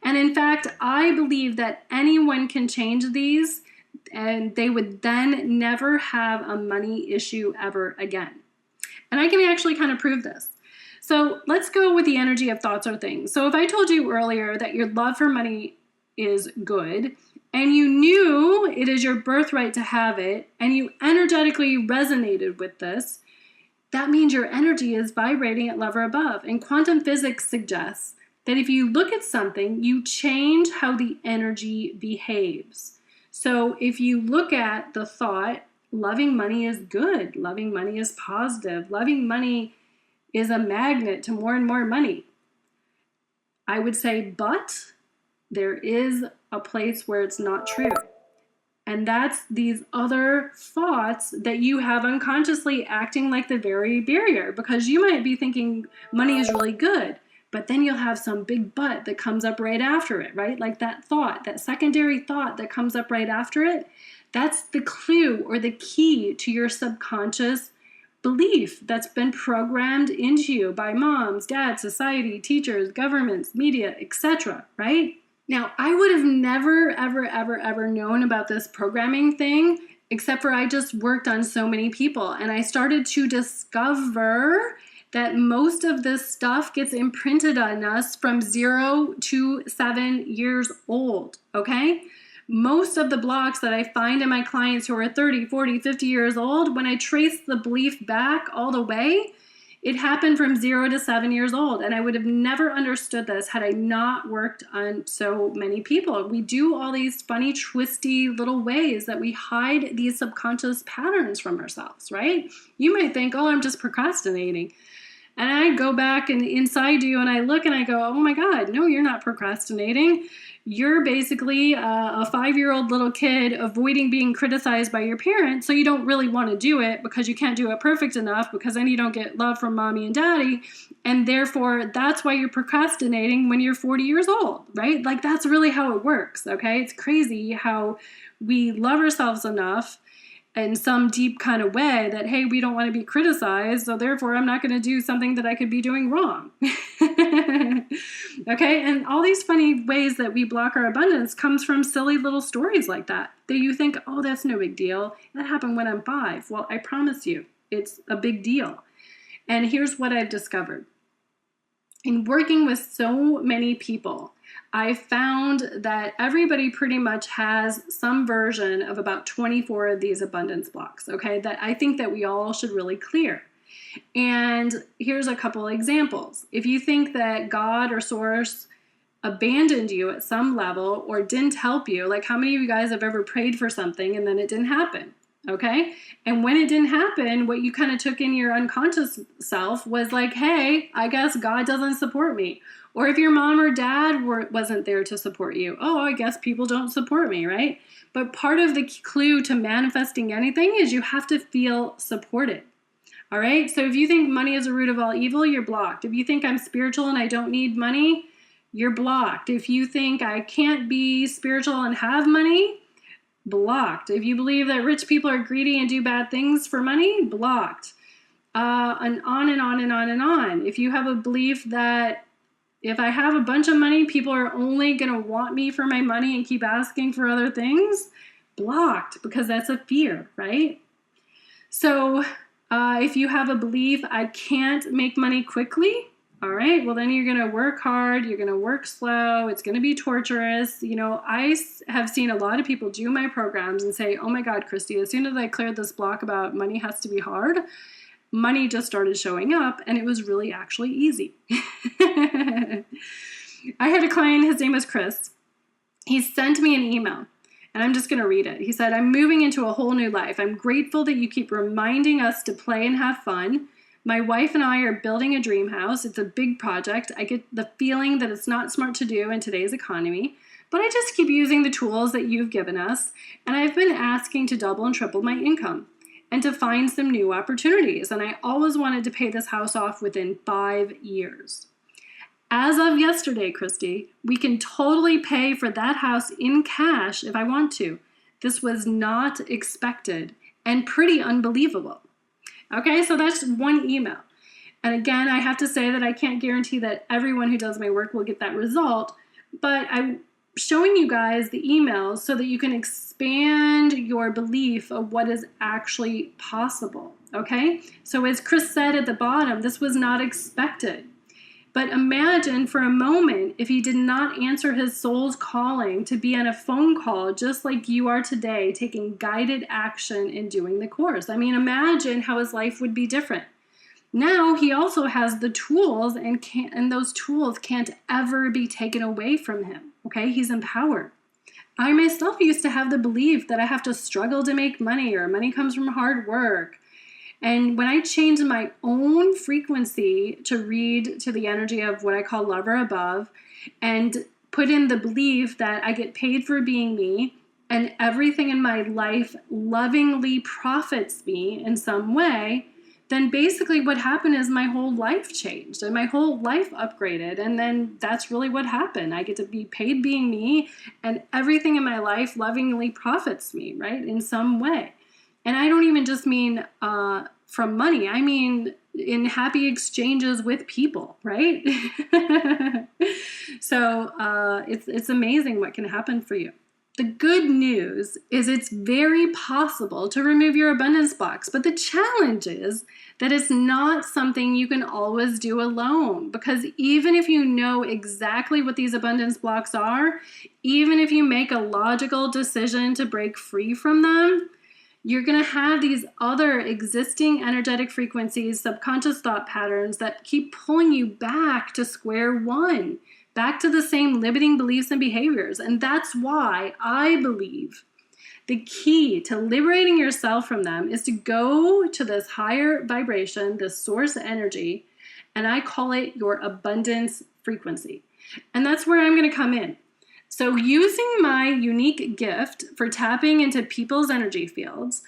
And in fact, I believe that anyone can change these, and they would then never have a money issue ever again. And I can actually kind of prove this. So let's go with the energy of thoughts or things. So if I told you earlier that your love for money is good, and you knew it is your birthright to have it, and you energetically resonated with this, that means your energy is vibrating at love or above. And quantum physics suggests that if you look at something, you change how the energy behaves. So if you look at the thought, loving money is good, loving money is positive, loving money is a magnet to more and more money, I would say, but there is a place where it's not true. And that's these other thoughts that you have unconsciously acting like the very barrier, because you might be thinking money is really good, but then you'll have some big but that comes up right after it, right? Like that thought, that secondary thought that comes up right after it, that's the clue or the key to your subconscious belief that's been programmed into you by moms, dads, society, teachers, governments, media, etc., right? Now, I would have never, ever known about this programming thing, except for I just worked on so many people, and I started to discover that most of this stuff gets imprinted on us from 0 to 7 years old, okay? Most of the blocks that I find in my clients who are 30, 40, 50 years old, when I trace the belief back all the way, it happened from 0 to 7 years old, and I would have never understood this had I not worked on so many people. We do all these funny, twisty little ways that we hide these subconscious patterns from ourselves, right? You might think, oh, I'm just procrastinating. And I go back and inside you and I look and I go, oh my God, no, you're not procrastinating. You're basically a 5-year-old little kid avoiding being criticized by your parents, so you don't really want to do it because you can't do it perfect enough, because then you don't get love from mommy and daddy, and therefore that's why you're procrastinating when you're 40 years old, right? Like that's really how it works, okay? It's crazy how we love ourselves enough in some deep kind of way that, hey, we don't want to be criticized, so therefore I'm not going to do something that I could be doing wrong. Okay, and all these funny ways that we block our abundance comes from silly little stories like that you think, oh, that's no big deal. That happened when I'm 5. Well, I promise you, it's a big deal. And here's what I've discovered. In working with so many people, I found that everybody pretty much has some version of about 24 of these abundance blocks, okay, that I think that we all should really clear. And here's a couple examples. If you think that God or Source abandoned you at some level or didn't help you, like how many of you guys have ever prayed for something and then it didn't happen? Okay. And when it didn't happen, what you kind of took in your unconscious self was like, hey, I guess God doesn't support me. Or if your mom or dad wasn't there to support you, oh, I guess people don't support me, right? But part of the clue to manifesting anything is you have to feel supported. All right. So if you think money is the root of all evil, you're blocked. If you think I'm spiritual and I don't need money, you're blocked. If you think I can't be spiritual and have money, blocked. If you believe that rich people are greedy and do bad things for money, blocked. And on and on and on and on. If you have a belief that if I have a bunch of money, people are only going to want me for my money and keep asking for other things, blocked, because that's a fear, right? So if you have a belief, I can't make money quickly, all right, well, then you're going to work hard, you're going to work slow, it's going to be torturous. You know, I have seen a lot of people do my programs and say, oh my God, Christie, as soon as I cleared this block about money has to be hard, money just started showing up, and it was really actually easy. I had a client, his name was Chris. He sent me an email, and I'm just going to read it. He said, I'm moving into a whole new life. I'm grateful that you keep reminding us to play and have fun. My wife and I are building a dream house. It's a big project. I get the feeling that it's not smart to do in today's economy, but I just keep using the tools that you've given us, and I've been asking to double and triple my income and to find some new opportunities, and I always wanted to pay this house off within 5 years. As of yesterday, Christie, we can totally pay for that house in cash if I want to. This was not expected and pretty unbelievable. Okay, so that's one email. And again, I have to say that I can't guarantee that everyone who does my work will get that result, but I'm showing you guys the emails so that you can expand your belief of what is actually possible, okay? So as Chris said at the bottom, this was not expected. But imagine for a moment if he did not answer his soul's calling to be on a phone call just like you are today, taking guided action and doing the course. I mean, imagine how his life would be different. Now he also has the tools, and those tools can't ever be taken away from him. Okay, he's empowered. I myself used to have the belief that I have to struggle to make money, or money comes from hard work. And when I changed my own frequency to read to the energy of what I call love or above, and put in the belief that I get paid for being me, and everything in my life lovingly profits me in some way, then basically what happened is my whole life changed and my whole life upgraded. And then that's really what happened. I get to be paid being me, and everything in my life lovingly profits me, right, in some way. And I don't even just mean from money. I mean in happy exchanges with people, right? So it's amazing what can happen for you. The good news is it's very possible to remove your abundance blocks, but the challenge is that it's not something you can always do alone, because even if you know exactly what these abundance blocks are, even if you make a logical decision to break free from them, you're going to have these other existing energetic frequencies, subconscious thought patterns that keep pulling you back to square one, back to the same limiting beliefs and behaviors. And that's why I believe the key to liberating yourself from them is to go to this higher vibration, this source energy, and I call it your abundance frequency. And that's where I'm going to come in. So using my unique gift for tapping into people's energy fields,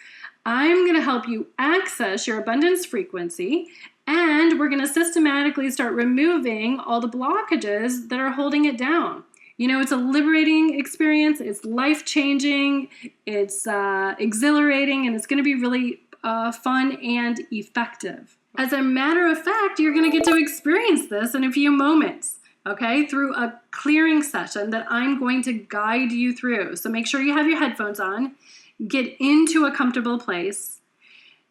I'm going to help you access your abundance frequency, and we're going to systematically start removing all the blockages that are holding it down. You know, it's a liberating experience, it's life-changing, it's exhilarating, and it's going to be really fun and effective. As a matter of fact, you're going to get to experience this in a few moments. Okay, through a clearing session that I'm going to guide you through. So make sure you have your headphones on, get into a comfortable place.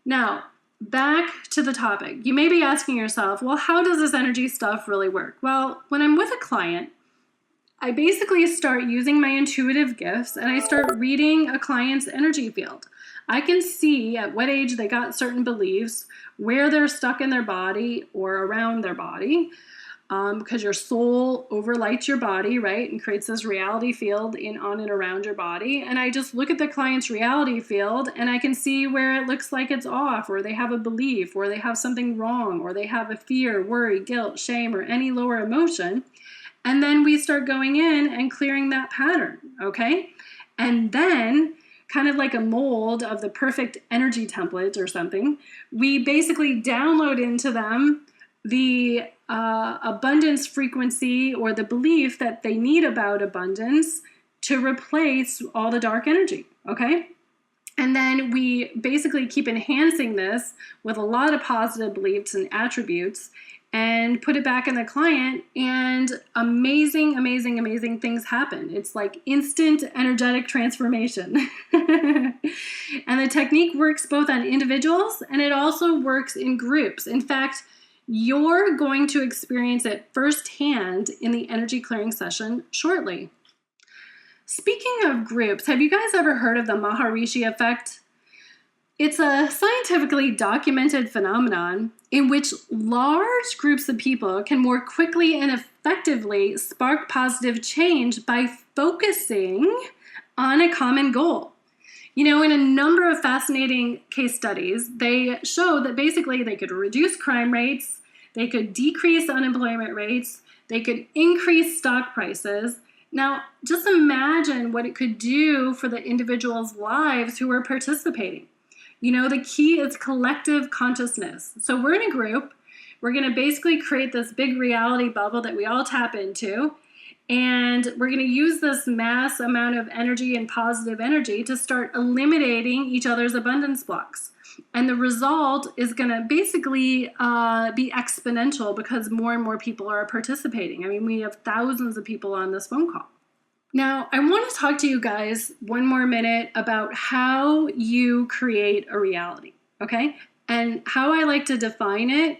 Now, back to the topic. You may be asking yourself, well, how does this energy stuff really work? Well, when I'm with a client, I basically start using my intuitive gifts and I start reading a client's energy field. I can see at what age they got certain beliefs, where they're stuck in their body or around their body, because your soul overlights your body, right, and creates this reality field on and around your body. And I just look at the client's reality field and I can see where it looks like it's off, or they have a belief, or they have something wrong, or they have a fear, worry, guilt, shame, or any lower emotion. And then we start going in and clearing that pattern, okay? And then, kind of like a mold of the perfect energy template or something, we basically download into them the abundance frequency, or the belief that they need about abundance to replace all the dark energy, okay? And then we basically keep enhancing this with a lot of positive beliefs and attributes and put it back in the client, and amazing, amazing, amazing things happen. It's like instant energetic transformation. And the technique works both on individuals and it also works in groups. In fact, you're going to experience it firsthand in the energy clearing session shortly. Speaking of groups, have you guys ever heard of the Maharishi effect? It's a scientifically documented phenomenon in which large groups of people can more quickly and effectively spark positive change by focusing on a common goal. You know, in a number of fascinating case studies, they show that basically they could reduce crime rates, they could decrease unemployment rates, they could increase stock prices. Now, just imagine what it could do for the individuals' lives who are participating. You know, the key is collective consciousness. So we're in a group, we're going to basically create this big reality bubble that we all tap into. And we're going to use this mass amount of energy and positive energy to start eliminating each other's abundance blocks. And the result is going to basically be exponential because more and more people are participating. I mean, we have thousands of people on this phone call. Now, I want to talk to you guys one more minute about how you create a reality, okay? And how I like to define it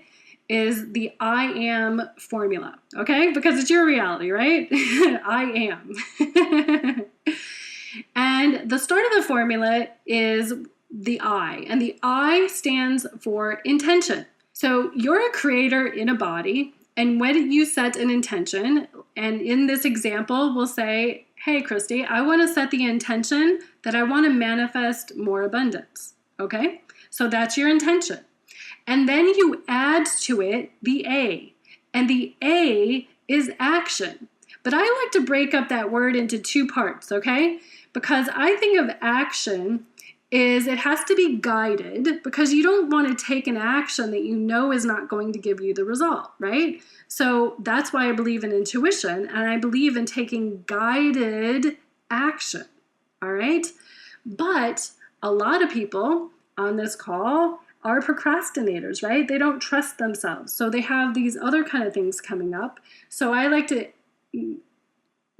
is the I am formula, okay? Because it's your reality, right? I am. And the start of the formula is the I, and the I stands for intention. So you're a creator in a body, and when you set an intention, and in this example, we'll say, hey, Christy, I want to set the intention that I want to manifest more abundance. Okay? So that's your intention. And then you add to it the A, and the A is action. But I like to break up that word into two parts, okay? Because I think of action is it has to be guided, because you don't want to take an action that you know is not going to give you the result, right? So that's why I believe in intuition, and I believe in taking guided action, all right? But a lot of people on this call are procrastinators, right? They don't trust themselves. So they have these other kind of things coming up. So I like to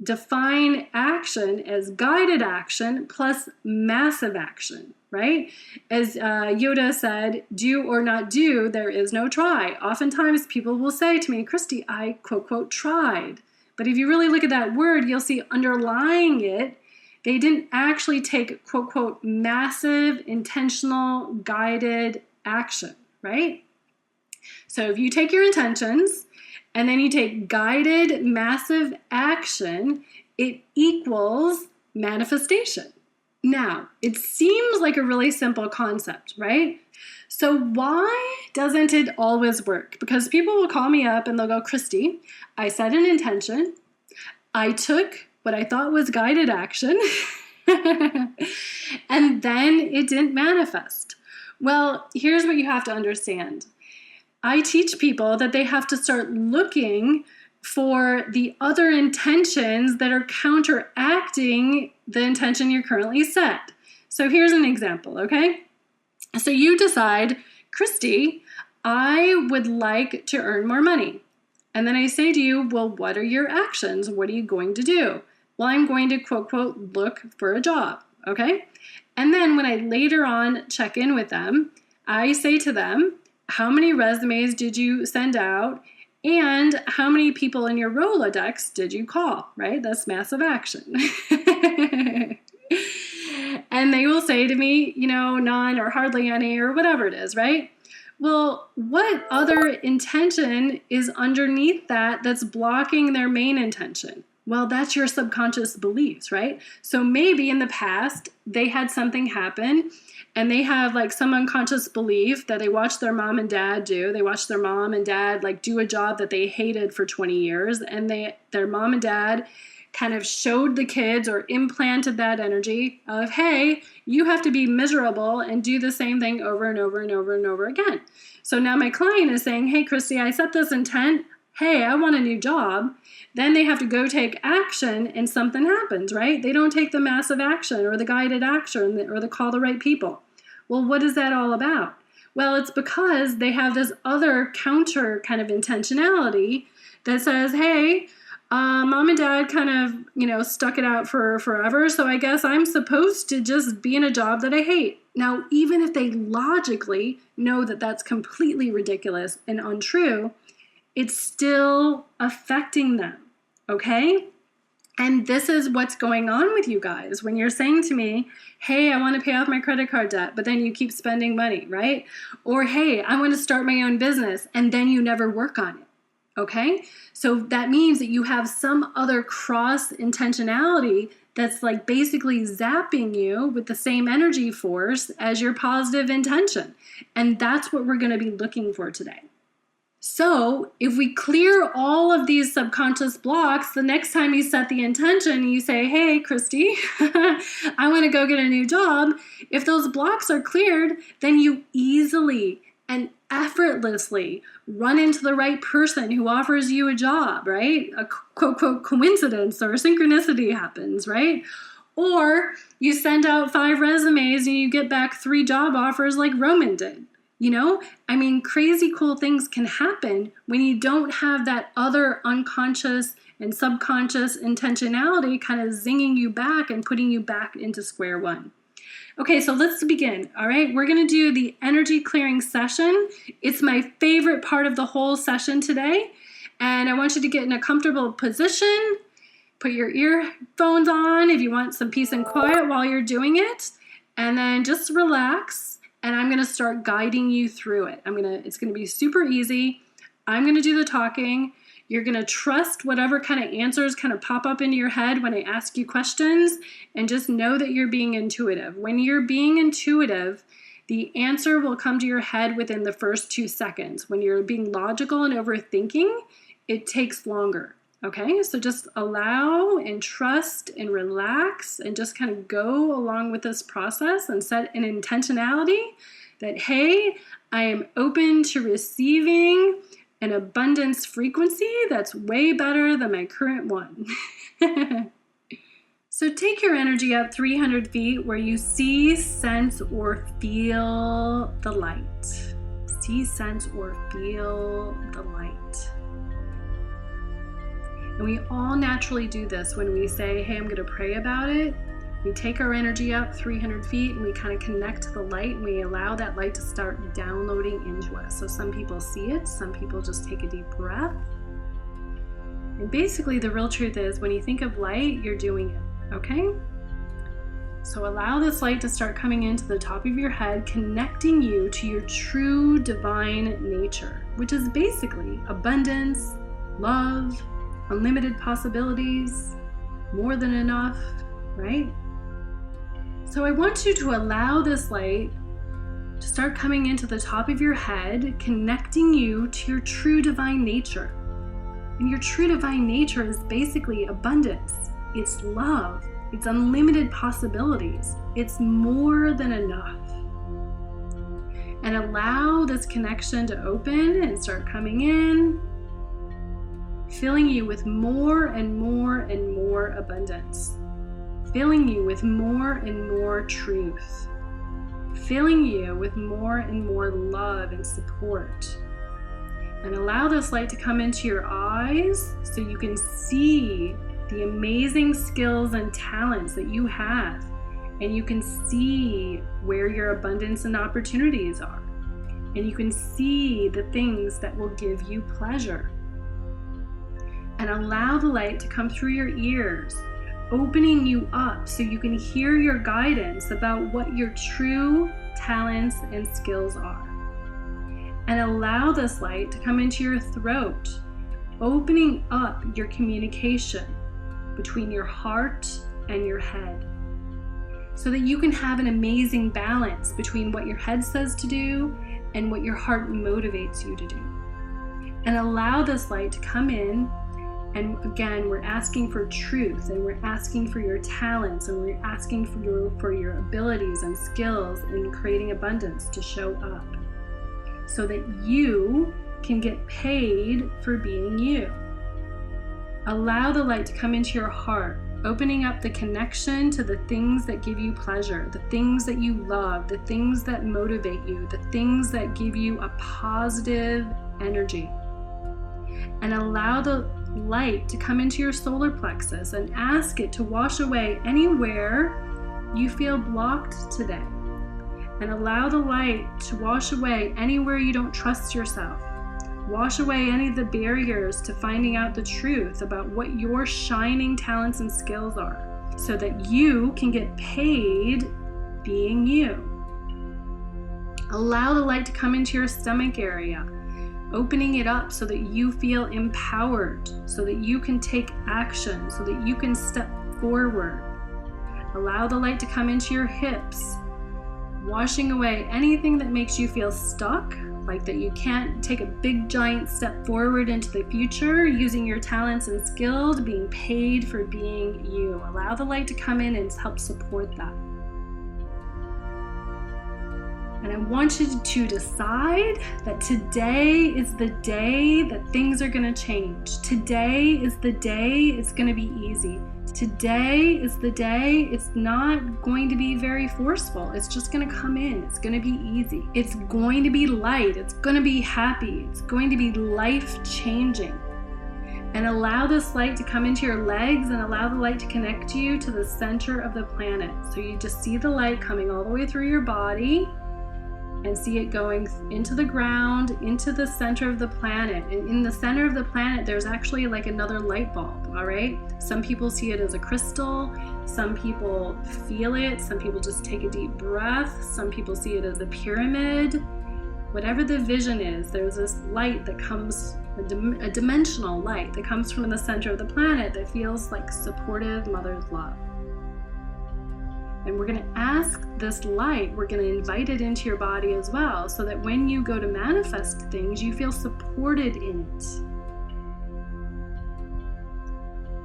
define action as guided action plus massive action, right? As Yoda said, do or not do, there is no try. Oftentimes people will say to me, Christy, I quote, quote, tried. But if you really look at that word, you'll see underlying it, they didn't actually take, quote, quote, massive, intentional, guided action, right? So if you take your intentions and then you take guided, massive action, it equals manifestation. Now, it seems like a really simple concept, right? So why doesn't it always work? Because people will call me up and they'll go, Christy, I set an intention, I took what I thought was guided action, and then it didn't manifest. Well, here's what you have to understand. I teach people that they have to start looking for the other intentions that are counteracting the intention you're currently set. So here's an example, okay? So you decide, Christy, I would like to earn more money. And then I say to you, well, what are your actions? What are you going to do? Well, I'm going to, quote, quote, look for a job, okay? And then when I later on check in with them, I say to them, how many resumes did you send out? And how many people in your Rolodex did you call, right? That's massive action. And they will say to me, none or hardly any or whatever it is, right? Well, what other intention is underneath that that's blocking their main intention? Well, that's your subconscious beliefs, right? So maybe in the past, they had something happen and they have like some unconscious belief that they watched their mom and dad do. They watched their mom and dad like do a job that they hated for 20 years. And their mom and dad kind of showed the kids or implanted that energy of, hey, you have to be miserable and do the same thing over and over and over and over again. So now my client is saying, hey, Christy, I set this intent. Hey, I want a new job. Then they have to go take action and something happens, right? They don't take the massive action or the guided action or the call the right people. Well, what is that all about? Well, it's because they have this other counter kind of intentionality that says, hey, mom and dad kind of, stuck it out for forever. So I guess I'm supposed to just be in a job that I hate. Now, even if they logically know that that's completely ridiculous and untrue, it's still affecting them, okay? And this is what's going on with you guys. When you're saying to me, hey, I want to pay off my credit card debt, but then you keep spending money, right? Or, hey, I want to start my own business, and then you never work on it, okay? So that means that you have some other cross intentionality that's like basically zapping you with the same energy force as your positive intention. And that's what we're going to be looking for today. So if we clear all of these subconscious blocks, the next time you set the intention, you say, hey, Christy, I want to go get a new job. If those blocks are cleared, then you easily and effortlessly run into the right person who offers you a job, right? A quote, quote, coincidence or synchronicity happens, right? Or you send out 5 resumes and you get back 3 job offers like Roman did. Crazy cool things can happen when you don't have that other unconscious and subconscious intentionality kind of zinging you back and putting you back into square one. Okay, so let's begin, all right? We're going to do the energy clearing session. It's my favorite part of the whole session today, and I want you to get in a comfortable position. Put your earphones on if you want some peace and quiet while you're doing it, and then just relax. and I'm going to start guiding you through it. It's going to be super easy. I'm going to do the talking. You're going to trust whatever kind of answers kind of pop up into your head when I ask you questions, and just know that you're being intuitive. When you're being intuitive, the answer will come to your head within the first 2 seconds. When you're being logical and overthinking, it takes longer. Okay, so just allow and trust and relax and just kind of go along with this process and set an intentionality that, hey, I am open to receiving an abundance frequency that's way better than my current one. So take your energy up 300 feet where you see, sense, or feel the light. See, sense, or feel the light. And we all naturally do this when we say, hey, I'm going to pray about it. We take our energy up 300 feet and we kind of connect to the light, and we allow that light to start downloading into us. So some people see it, some people just take a deep breath. And basically the real truth is, when you think of light, you're doing it, okay? So allow this light to start coming into the top of your head, connecting you to your true divine nature, which is basically abundance, love, unlimited possibilities, more than enough, right? So I want you to allow this light to start coming into the top of your head, connecting you to your true divine nature. And your true divine nature is basically abundance. It's love. It's unlimited possibilities. It's more than enough. And allow this connection to open and start coming in, filling you with more and more and more abundance, filling you with more and more truth, filling you with more and more love and support. And allow this light to come into your eyes so you can see the amazing skills and talents that you have, and you can see where your abundance and opportunities are, and you can see the things that will give you pleasure. And allow the light to come through your ears, opening you up so you can hear your guidance about what your true talents and skills are. And allow this light to come into your throat, opening up your communication between your heart and your head, so that you can have an amazing balance between what your head says to do and what your heart motivates you to do. And allow this light to come in. And again, we're asking for truth, and we're asking for your talents, and we're asking for your abilities and skills in creating abundance to show up, so that you can get paid for being you. Allow the light to come into your heart, opening up the connection to the things that give you pleasure, the things that you love, the things that motivate you, the things that give you a positive energy. And allow the light to come into your solar plexus and ask it to wash away anywhere you feel blocked today. And allow the light to wash away anywhere you don't trust yourself. Wash away any of the barriers to finding out the truth about what your shining talents and skills are, so that you can get paid being you. Allow the light to come into your stomach area, opening it up so that you feel empowered, so that you can take action, so that you can step forward. Allow the light to come into your hips, washing away anything that makes you feel stuck, like that you can't take a big giant step forward into the future using your talents and skills, being paid for being you. Allow the light to come in and help support that. And I want you to decide that today is the day that things are going to change. Today is the day it's going to be easy. Today is the day it's not going to be very forceful. It's just going to come in. It's going to be easy. It's going to be light. It's going to be happy. It's going to be life-changing. And allow this light to come into your legs, and allow the light to connect you to the center of the planet. So you just see the light coming all the way through your body, and see it going into the ground, into the center of the planet. And in the center of the planet, there's actually like another light bulb, all right? Some people see it as a crystal. Some people feel it. Some people just take a deep breath. Some people see it as a pyramid. Whatever the vision is, there's this light that comes, a dimensional light that comes from the center of the planet that feels like supportive mother's love. And we're going to ask this light, we're going to invite it into your body as well, so that when you go to manifest things, you feel supported in it.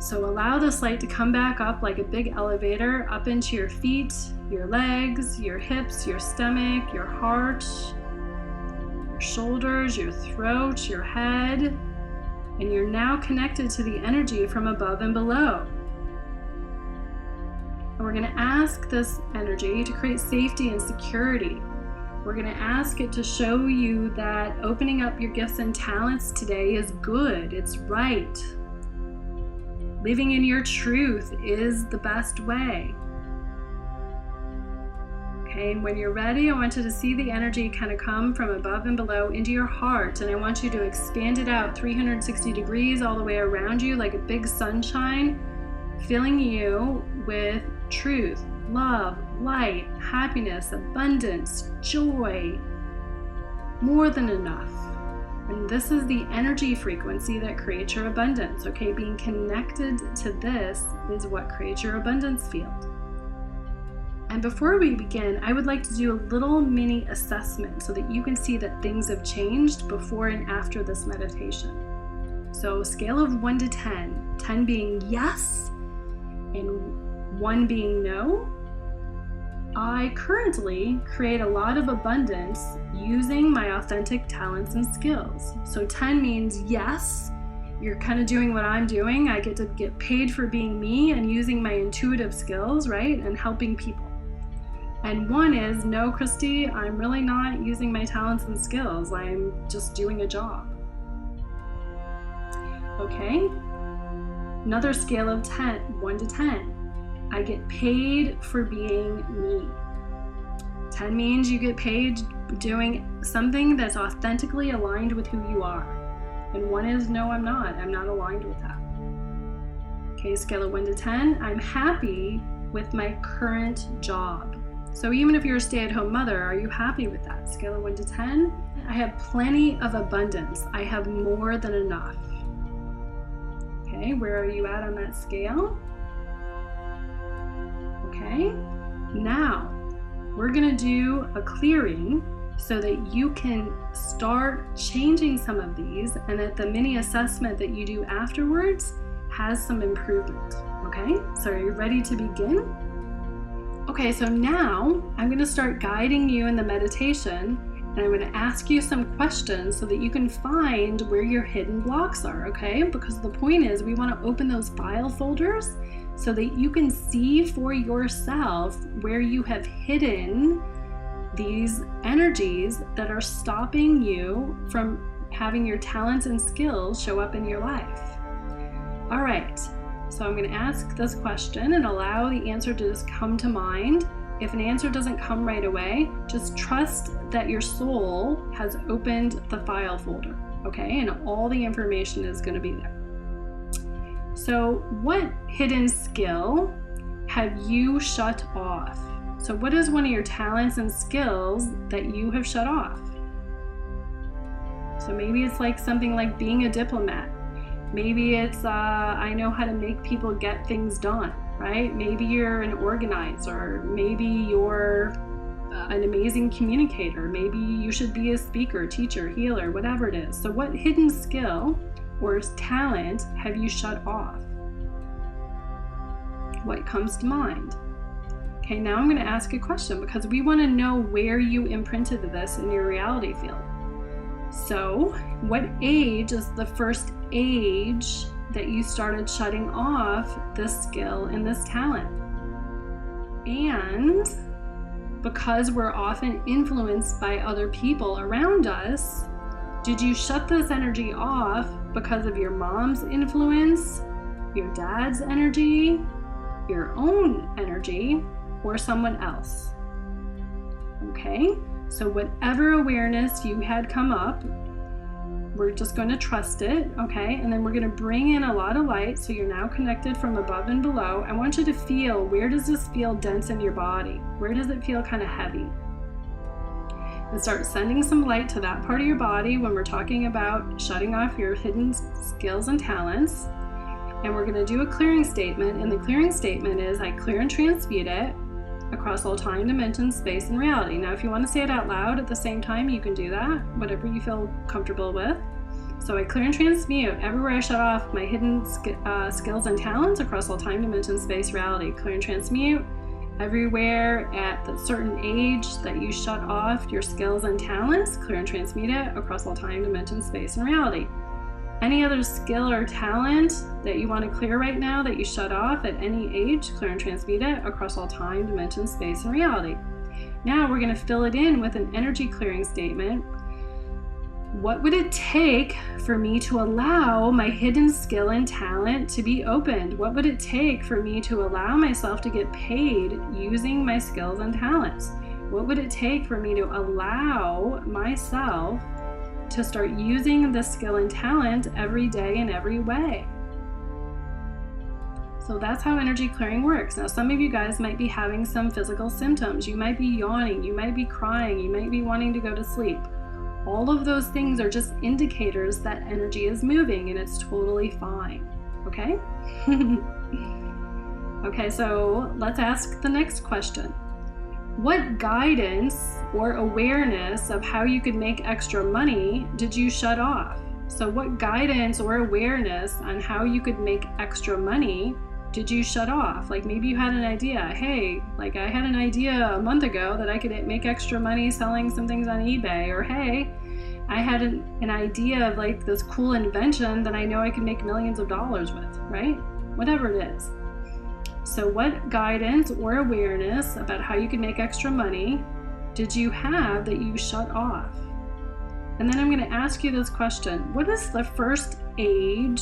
So allow this light to come back up like a big elevator, up into your feet, your legs, your hips, your stomach, your heart, your shoulders, your throat, your head. And you're now connected to the energy from above and below. And we're going to ask this energy to create safety and security. We're going to ask it to show you that opening up your gifts and talents today is good, it's right. Living in your truth is the best way. Okay, and when you're ready, I want you to see the energy kind of come from above and below into your heart, and I want you to expand it out 360 degrees all the way around you like a big sunshine, filling you with truth, love, light, happiness, abundance, joy, more than enough. And this is the energy frequency that creates your abundance, okay? Being connected to this is what creates your abundance field. And before we begin, I would like to do a little mini assessment so that you can see that things have changed before and after this meditation. So scale of 1 to 10, 10 being yes and 1 being no. I currently create a lot of abundance using my authentic talents and skills. So 10 means yes, you're kind of doing what I'm doing. I get to get paid for being me and using my intuitive skills, right? And helping people. And 1 is, no, Christie, I'm really not using my talents and skills. I'm just doing a job. Okay? Another scale of 10, 1 to 10. I get paid for being me. 10 means you get paid doing something that's authentically aligned with who you are. And 1 is, no, I'm not aligned with that. Okay, scale of 1 to 10, I'm happy with my current job. So even if you're a stay-at-home mother, are you happy with that? Scale of 1 to 10, I have plenty of abundance. I have more than enough. Okay, where are you at on that scale? Okay, now we're going to do a clearing so that you can start changing some of these, and that the mini assessment that you do afterwards has some improvement. Okay, so are you ready to begin? Okay, so now I'm going to start guiding you in the meditation, and I'm going to ask you some questions so that you can find where your hidden blocks are, okay? Because the point is we want to open those file folders so that you can see for yourself where you have hidden these energies that are stopping you from having your talents and skills show up in your life. All right, so I'm going to ask this question and allow the answer to just come to mind. If an answer doesn't come right away, just trust that your soul has opened the file folder, okay? And all the information is going to be there. So what hidden skill have you shut off? So what is one of your talents and skills that you have shut off? So maybe it's like something like being a diplomat. Maybe it's I know how to make people get things done, right? Maybe you're an organizer. Maybe you're an amazing communicator. Maybe you should be a speaker, teacher, healer, whatever it is. So what hidden skill or talent have you shut off? What comes to mind? Okay, now I'm going to ask a question because we want to know where you imprinted this in your reality field. So, what age is the first age that you started shutting off this skill and this talent? And because we're often influenced by other people around us, did you shut this energy off because of your mom's influence, your dad's energy, your own energy, or someone else? Okay, so whatever awareness you had come up, we're just going to trust it, okay? And then we're going to bring in a lot of light. So you're now connected from above and below. I want you to feel, where does this feel dense in your body? Where does it feel kind of heavy? And start sending some light to that part of your body when we're talking about shutting off your hidden skills and talents. And we're going to do a clearing statement. And the clearing statement is, I clear and transmute it across all time, dimension, space, and reality. Now, if you want to say it out loud at the same time, you can do that, whatever you feel comfortable with. So I clear and transmute everywhere I shut off my hidden skills and talents across all time, dimension, space, reality. Clear and transmute everywhere at the certain age that you shut off your skills and talents. Clear and transmute it across all time, dimension, space, and reality. Any other skill or talent that you want to clear right now that you shut off at any age, clear and transmute it across all time, dimension, space, and reality. Now we're going to fill it in with an energy clearing statement. What would it take for me to allow my hidden skill and talent to be opened? What would it take for me to allow myself to get paid using my skills and talents? What would it take for me to allow myself to start using the skill and talent every day in every way? So that's how energy clearing works. Now, some of you guys might be having some physical symptoms. You might be yawning, you might be crying, you might be wanting to go to sleep. All of those things are just indicators that energy is moving, and it's totally fine, okay? Okay, so let's ask the next question. What guidance or awareness of how you could make extra money did you shut off? So what guidance or awareness on how you could make extra money did you shut off? Like maybe you had an idea, hey, like I had an idea a month ago that I could make extra money selling some things on eBay, or hey, I had an idea of like this cool invention that I know I can make millions of dollars with, right? Whatever it is. So what guidance or awareness about how you could make extra money did you have that you shut off? And then I'm going to ask you this question. What is the first age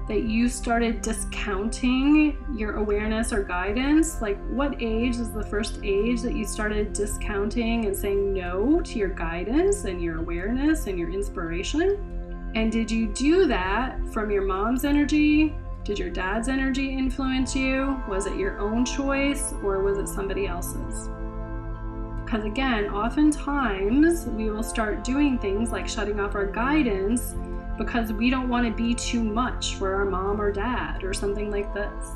that you started discounting your awareness or guidance? Like what age is the first age that you started discounting and saying no to your guidance and your awareness and your inspiration? And did you do that from your mom's energy? Did your dad's energy influence you? Was it your own choice, or was it somebody else's? Because again, oftentimes we will start doing things like shutting off our guidance because we don't want to be too much for our mom or dad or something like this.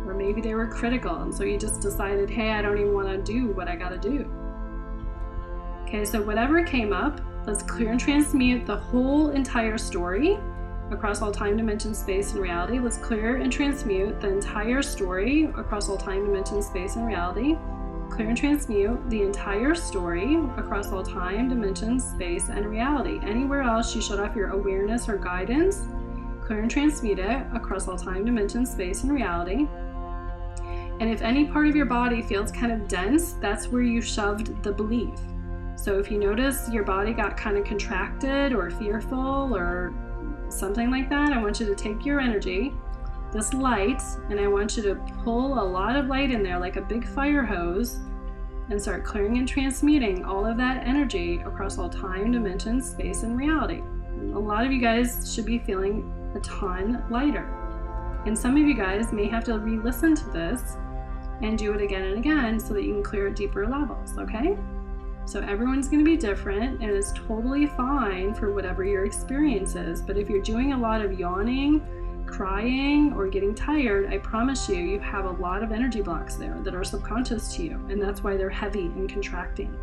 Or maybe they were critical, and so you just decided, hey, I don't even want to do what I got to do. Okay, so whatever came up, let's clear and transmute the whole entire story across all time, dimension, space, and reality. Let's clear and transmute the entire story across all time, dimension, space, and reality. Clear and transmute the entire story across all time, dimension, space, and reality. Anywhere else you shut off your awareness or guidance, clear and transmute it across all time, dimension, space, and reality. And if any part of your body feels kind of dense, that's where you shoved the belief. So if you notice your body got kind of contracted or fearful or something like that, I want you to take your energy, this light, and I want you to pull a lot of light in there like a big fire hose and start clearing and transmuting all of that energy across all time, dimension, space, and reality. A lot of you guys should be feeling a ton lighter. And some of you guys may have to re-listen to this and do it again and again so that you can clear at deeper levels, okay? So everyone's going to be different, and it's totally fine for whatever your experience is. But if you're doing a lot of yawning, crying, or getting tired, I promise you have a lot of energy blocks there that are subconscious to you, and that's why they're heavy and contracting.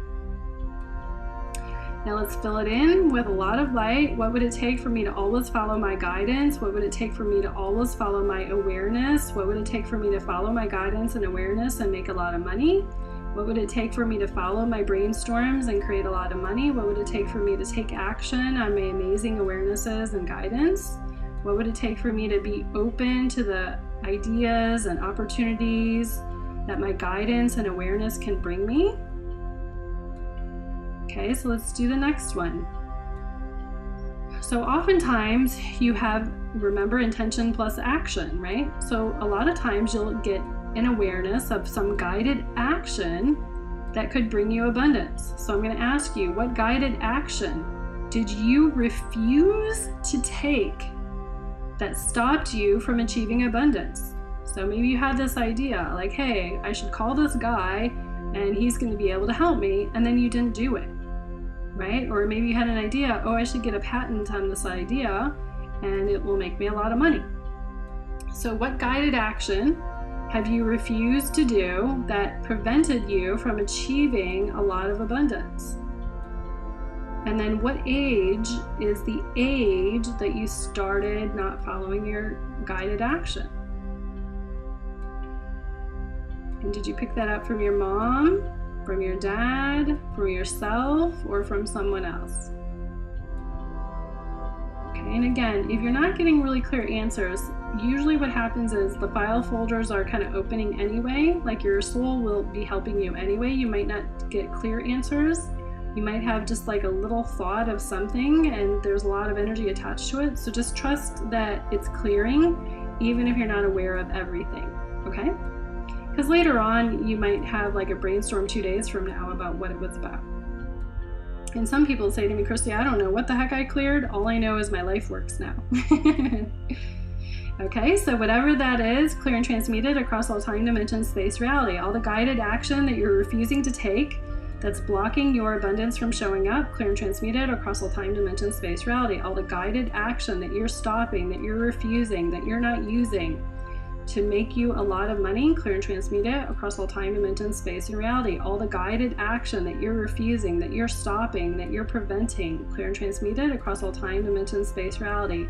Now let's fill it in with a lot of light. What would it take for me to always follow my guidance? What would it take for me to always follow my awareness? What would it take for me to follow my guidance and awareness and make a lot of money? What would it take for me to follow my brainstorms and create a lot of money? What would it take for me to take action on my amazing awarenesses and guidance? What would it take for me to be open to the ideas and opportunities that my guidance and awareness can bring me? Okay, so let's do the next one. So oftentimes you have, remember, intention plus action, right? So a lot of times you'll get an awareness of some guided action that could bring you abundance. So I'm going to ask you, what guided action did you refuse to take that stopped you from achieving abundance? So maybe you had this idea like, hey, I should call this guy and he's going to be able to help me, and then you didn't do it, right? Or maybe you had an idea, oh, I should get a patent on this idea and it will make me a lot of money. So what guided action have you refused to do that prevented you from achieving a lot of abundance? And then what age is the age that you started not following your guided action? And did you pick that up from your mom, from your dad, from yourself, or from someone else? Okay, and again, if you're not getting really clear answers, usually what happens is the file folders are kind of opening anyway, like your soul will be helping you anyway. You might not get clear answers. You might have just like a little thought of something and there's a lot of energy attached to it. So just trust that it's clearing, even if you're not aware of everything, okay? Because later on, you might have like a brainstorm 2 days from now about what it was about. And some people say to me, Christie, I don't know what the heck I cleared. All I know is my life works now. Okay, so whatever that is, clear and transmuted across all time, dimension, space, reality. All the guided action that you're refusing to take that's blocking your abundance from showing up, clear and transmuted across all time, dimension, space, reality. All the guided action that you're stopping, that you're refusing, that you're not using to make you a lot of money, clear and transmute it across all time, dimension, space, and reality. All the guided action that you're refusing, that you're stopping, that you're preventing, clear and transmute it across all time, dimension, space, reality.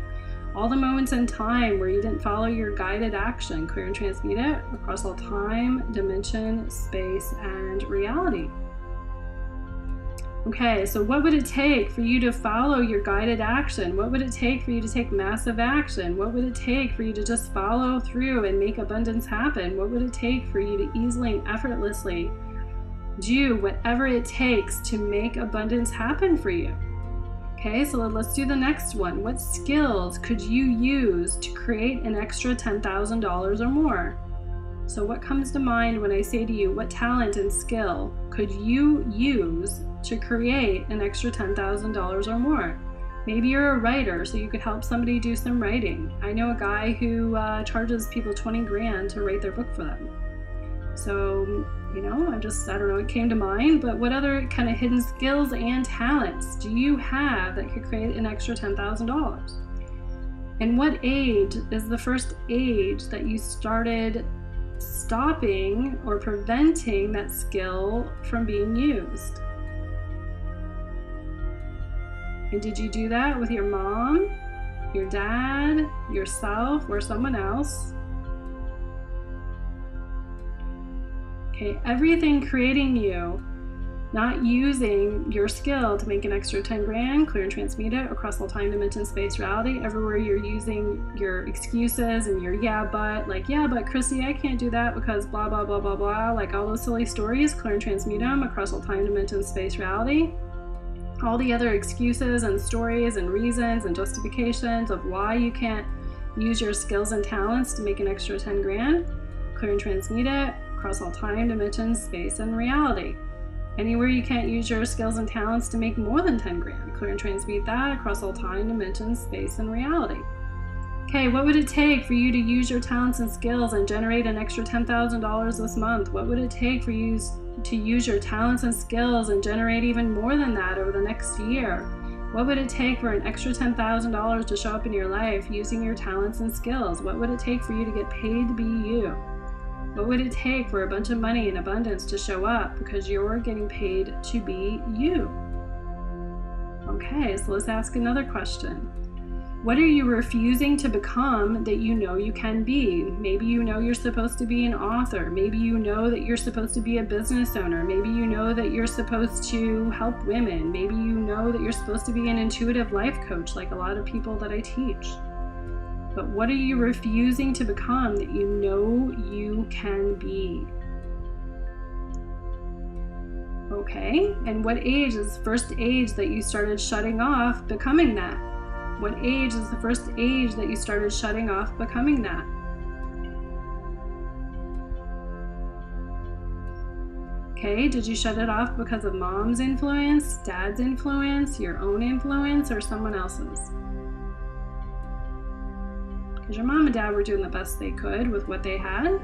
All the moments in time where you didn't follow your guided action, clear and transmute it across all time, dimension, space, and reality. Okay, so what would it take for you to follow your guided action? What would it take for you to take massive action? What would it take for you to just follow through and make abundance happen? What would it take for you to easily and effortlessly do whatever it takes to make abundance happen for you? Okay, so let's do the next one. What skills could you use to create an extra $10,000 or more? So what comes to mind when I say to you, what talent and skill could you use to create an extra $10,000 or more? Maybe you're a writer, so you could help somebody do some writing. I know a guy who charges people 20 grand to write their book for them. So, I don't know, it came to mind, but what other kind of hidden skills and talents do you have that could create an extra $10,000? And what age is the first age that you started stopping or preventing that skill from being used? And did you do that with your mom, your dad, yourself, or someone else? Okay, everything creating you not using your skill to make an extra 10 grand, clear and transmute it across all time, dimension, space, reality. Everywhere you're using your excuses and your but Christie, I can't do that because blah, blah, blah, blah, blah, like all those silly stories, clear and transmute them across all time, dimension, space, reality. All the other excuses and stories and reasons and justifications of why you can't use your skills and talents to make an extra 10 grand, clear and transmute it across all time, dimension, space, and reality. Anywhere you can't use your skills and talents to make more than 10 grand, clear and transmute that across all time, dimension, space, and reality. Okay, what would it take for you to use your talents and skills and generate an extra $10,000 this month? What would it take for you to use your talents and skills and generate even more than that over the next year? What would it take for an extra $10,000 to show up in your life using your talents and skills? What would it take for you to get paid to be you? What would it take for a bunch of money in abundance to show up because you're getting paid to be you? Okay, so let's ask another question. What are you refusing to become that you know you can be? Maybe you know you're supposed to be an author. Maybe you know that you're supposed to be a business owner. Maybe you know that you're supposed to help women. Maybe you know that you're supposed to be an intuitive life coach like a lot of people that I teach. But what are you refusing to become that you know you can be? Okay, and what age is the first age that you started shutting off becoming that? What age is the first age that you started shutting off becoming that? Okay, did you shut it off because of mom's influence, dad's influence, your own influence, or someone else's? Because your mom and dad were doing the best they could with what they had.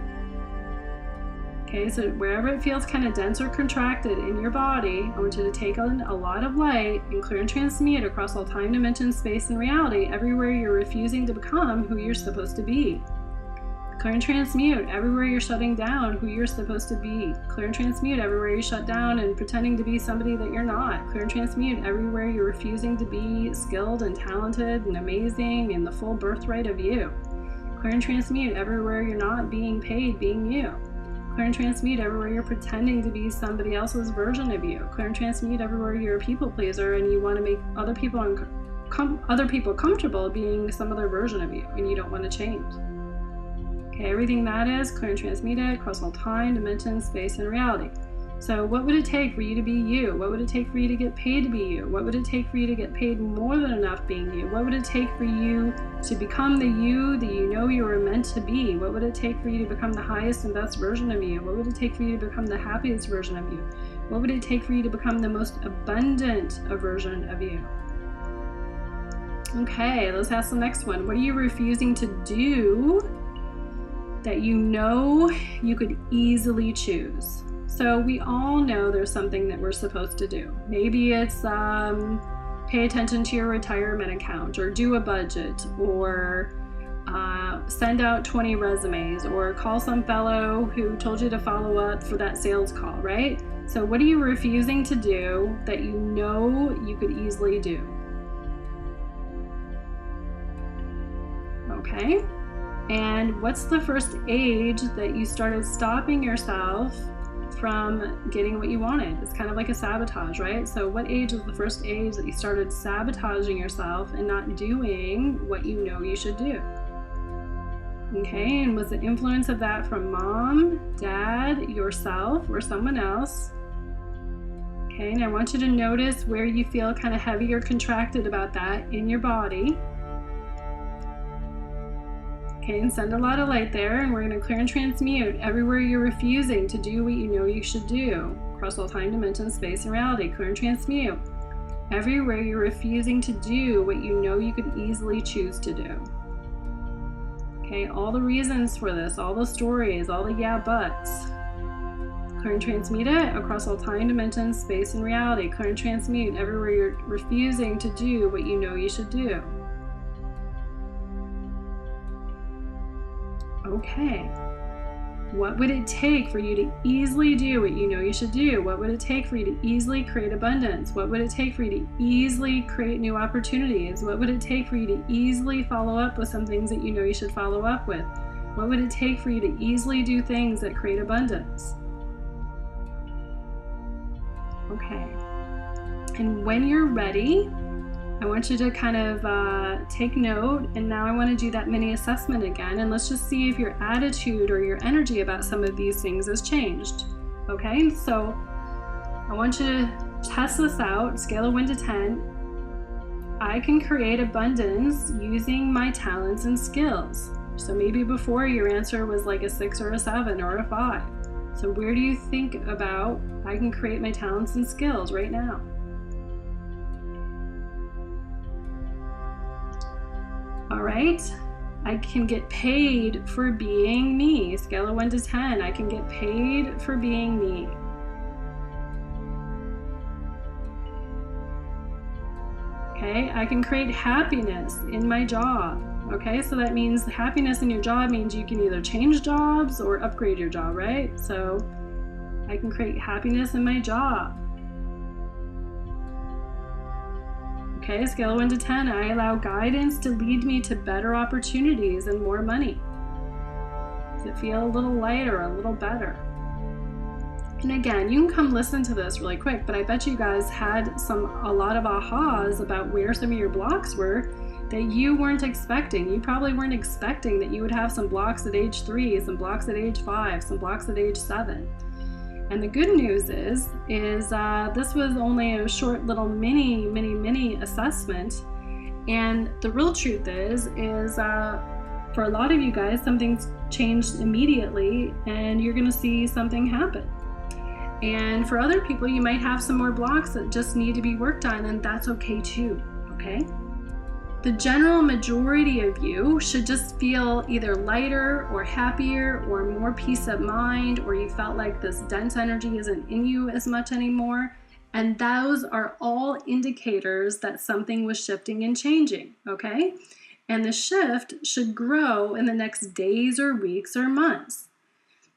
Okay, so wherever it feels kind of dense or contracted in your body, I want you to take in a lot of light and clear and transmute across all time, dimension, space, and reality, everywhere you're refusing to become who you're supposed to be. Clear and transmute everywhere you're shutting down who you're supposed to be. Clear and transmute everywhere you shut down and pretending to be somebody that you're not. Clear and transmute everywhere you're refusing to be skilled and talented and amazing and the full birthright of you. Clear and transmute everywhere you're not being paid being you. Clear and transmute everywhere you're pretending to be somebody else's version of you. Clear and transmute everywhere you're a people pleaser and you want to make other people comfortable being some other version of you and you don't want to change. Okay, everything that is, clear and transmute it across all time, dimension, space, and reality. So what would it take for you to be you? What would it take for you to get paid to be you? What would it take for you to get paid more than enough being you? What would it take for you to become the you that you know you were meant to be? What would it take for you to become the highest and best version of you? What would it take for you to become the happiest version of you? What would it take for you to become the most abundant version of you? Okay, let's ask the next one. What are you refusing to do that you know you could easily choose? So we all know there's something that we're supposed to do. Maybe it's pay attention to your retirement account, or do a budget, or send out 20 resumes, or call some fellow who told you to follow up for that sales call, right? So what are you refusing to do that you know you could easily do? Okay. And what's the first age that you started stopping yourself from getting what you wanted? It's kind of like a sabotage, right? So what age was the first age that you started sabotaging yourself and not doing what you know you should do? Okay, and was the influence of that from mom, dad, yourself, or someone else? Okay, and I want you to notice where you feel kind of heavy or contracted about that in your body. Okay, and send a lot of light there, and we're going to clear and transmute everywhere you're refusing to do what you know you should do, across all time, dimension, space, and reality. Clear and transmute everywhere you're refusing to do what you know you could easily choose to do. Okay, all the reasons for this, all the stories, all the yeah buts. Clear and transmute it across all time, dimension, space, and reality. Clear and transmute everywhere you're refusing to do what you know you should do. Okay, what would it take for you to easily do what you know you should do? What would it take for you to easily create abundance? What would it take for you to easily create new opportunities? What would it take for you to easily follow up with some things that you know you should follow up with? What would it take for you to easily do things that create abundance? Okay, and when you're ready, I want you to kind of take note, and now I want to do that mini assessment again, and let's just see if your attitude or your energy about some of these things has changed. Okay, so I want you to test this out, scale of 1 to 10. I can create abundance using my talents and skills. So maybe before your answer was like a 6 or a 7 or a 5. So where do you think about I can create my talents and skills right now? All right, I can get paid for being me. Scale of 1 to 10, I can get paid for being me. Okay, I can create happiness in my job. Okay, so that means happiness in your job means you can either change jobs or upgrade your job, right? So I can create happiness in my job. Okay, scale of 1 to 10, I allow guidance to lead me to better opportunities and more money. Does it feel a little lighter, a little better? And again, you can come listen to this really quick, but I bet you guys had a lot of ahas about where some of your blocks were that you weren't expecting. You probably weren't expecting that you would have some blocks at age 3, some blocks at age 5, some blocks at age 7. And the good news is this was only a short little mini assessment. And the real truth is for a lot of you guys, something's changed immediately and you're going to see something happen. And for other people, you might have some more blocks that just need to be worked on, and that's okay too, okay? The general majority of you should just feel either lighter or happier or more peace of mind, or you felt like this dense energy isn't in you as much anymore. And those are all indicators that something was shifting and changing, okay? And the shift should grow in the next days or weeks or months.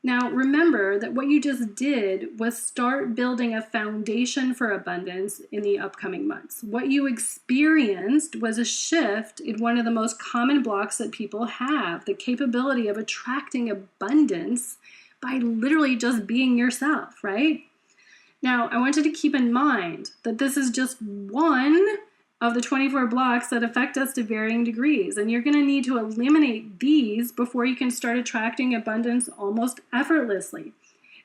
Now, remember that what you just did was start building a foundation for abundance in the upcoming months. What you experienced was a shift in one of the most common blocks that people have, the capability of attracting abundance by literally just being yourself, right? Now, I want you to keep in mind that this is just one of the 24 blocks that affect us to varying degrees. And you're going to need to eliminate these before you can start attracting abundance almost effortlessly.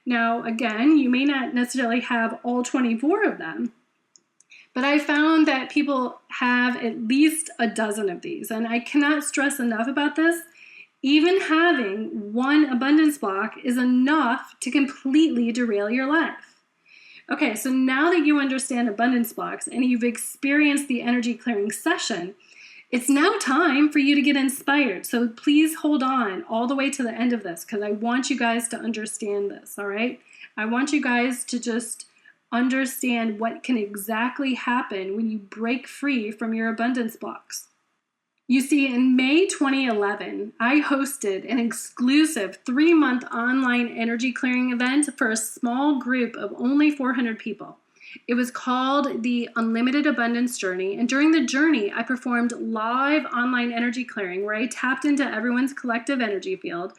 Now, again, you may not necessarily have all 24 of them, but I found that people have at least a dozen of these. And I cannot stress enough about this. Even having one abundance block is enough to completely derail your life. Okay, so now that you understand abundance blocks and you've experienced the energy clearing session, it's now time for you to get inspired. So please hold on all the way to the end of this because I want you guys to understand this, all right? I want you guys to just understand what can exactly happen when you break free from your abundance blocks. You see, in May 2011, I hosted an exclusive 3-month online energy clearing event for a small group of only 400 people. It was called the Unlimited Abundance Journey, and during the journey, I performed live online energy clearing where I tapped into everyone's collective energy field,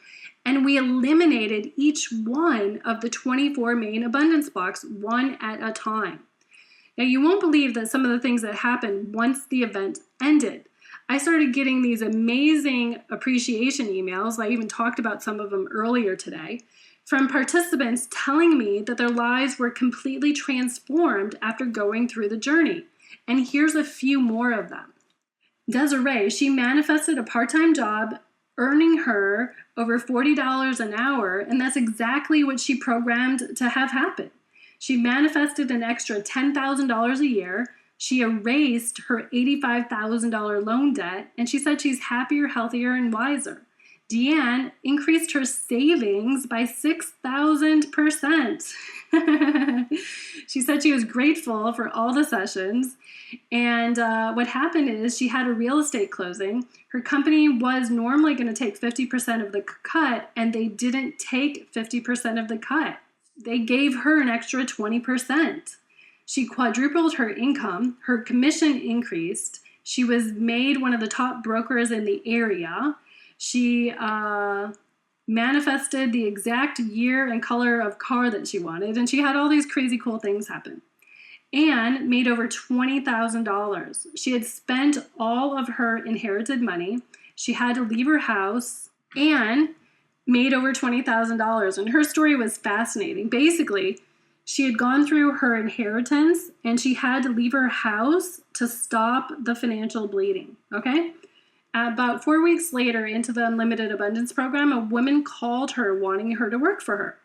and we eliminated each one of the 24 main abundance blocks one at a time. Now, you won't believe that some of the things that happened once the event ended. I started getting these amazing appreciation emails. I even talked about some of them earlier today from participants telling me that their lives were completely transformed after going through the journey. And here's a few more of them. Desiree, she manifested a part-time job earning her over $40 an hour, and that's exactly what she programmed to have happen. She manifested an extra $10,000 a year. She erased her $85,000 loan debt, and she said she's happier, healthier, and wiser. Deanne increased her savings by 6,000%. She said she was grateful for all the sessions, and what happened is she had a real estate closing. Her company was normally going to take 50% of the cut, and they didn't take 50% of the cut. They gave her an extra 20%. She quadrupled her income, her commission increased, she was made one of the top brokers in the area, she manifested the exact year and color of car that she wanted, and she had all these crazy cool things happen. And made over $20,000. She had spent all of her inherited money, she had to leave her house, and made over $20,000. And her story was fascinating. Basically, she had gone through her inheritance and she had to leave her house to stop the financial bleeding, okay? About 4 weeks later into the Unlimited Abundance program, a woman called her wanting her to work for her.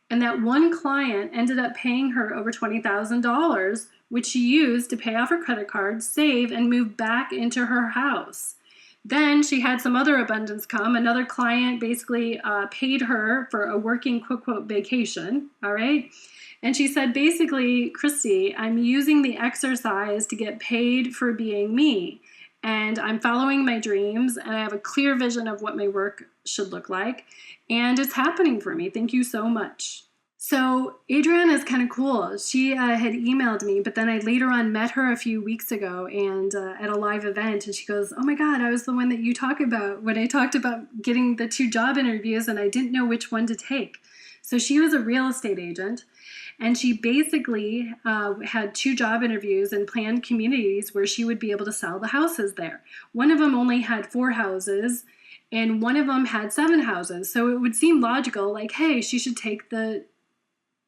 And that one client ended up paying her over $20,000, which she used to pay off her credit card, save, and move back into her house. Then she had some other abundance come. Another client basically paid her for a working quote-quote vacation, all right? And she said, basically, Christie, I'm using the exercise to get paid for being me. And I'm following my dreams, and I have a clear vision of what my work should look like. And it's happening for me. Thank you so much. So Adrienne is kind of cool. She had emailed me, but then I later on met her a few weeks ago and at a live event. And she goes, oh my God, I was the one that you talk about when I talked about getting the 2 job interviews and I didn't know which one to take. So she was a real estate agent. And she basically had 2 job interviews in planned communities where she would be able to sell the houses there. One of them only had 4 houses, and one of them had 7 houses. So it would seem logical, like, hey, she should take the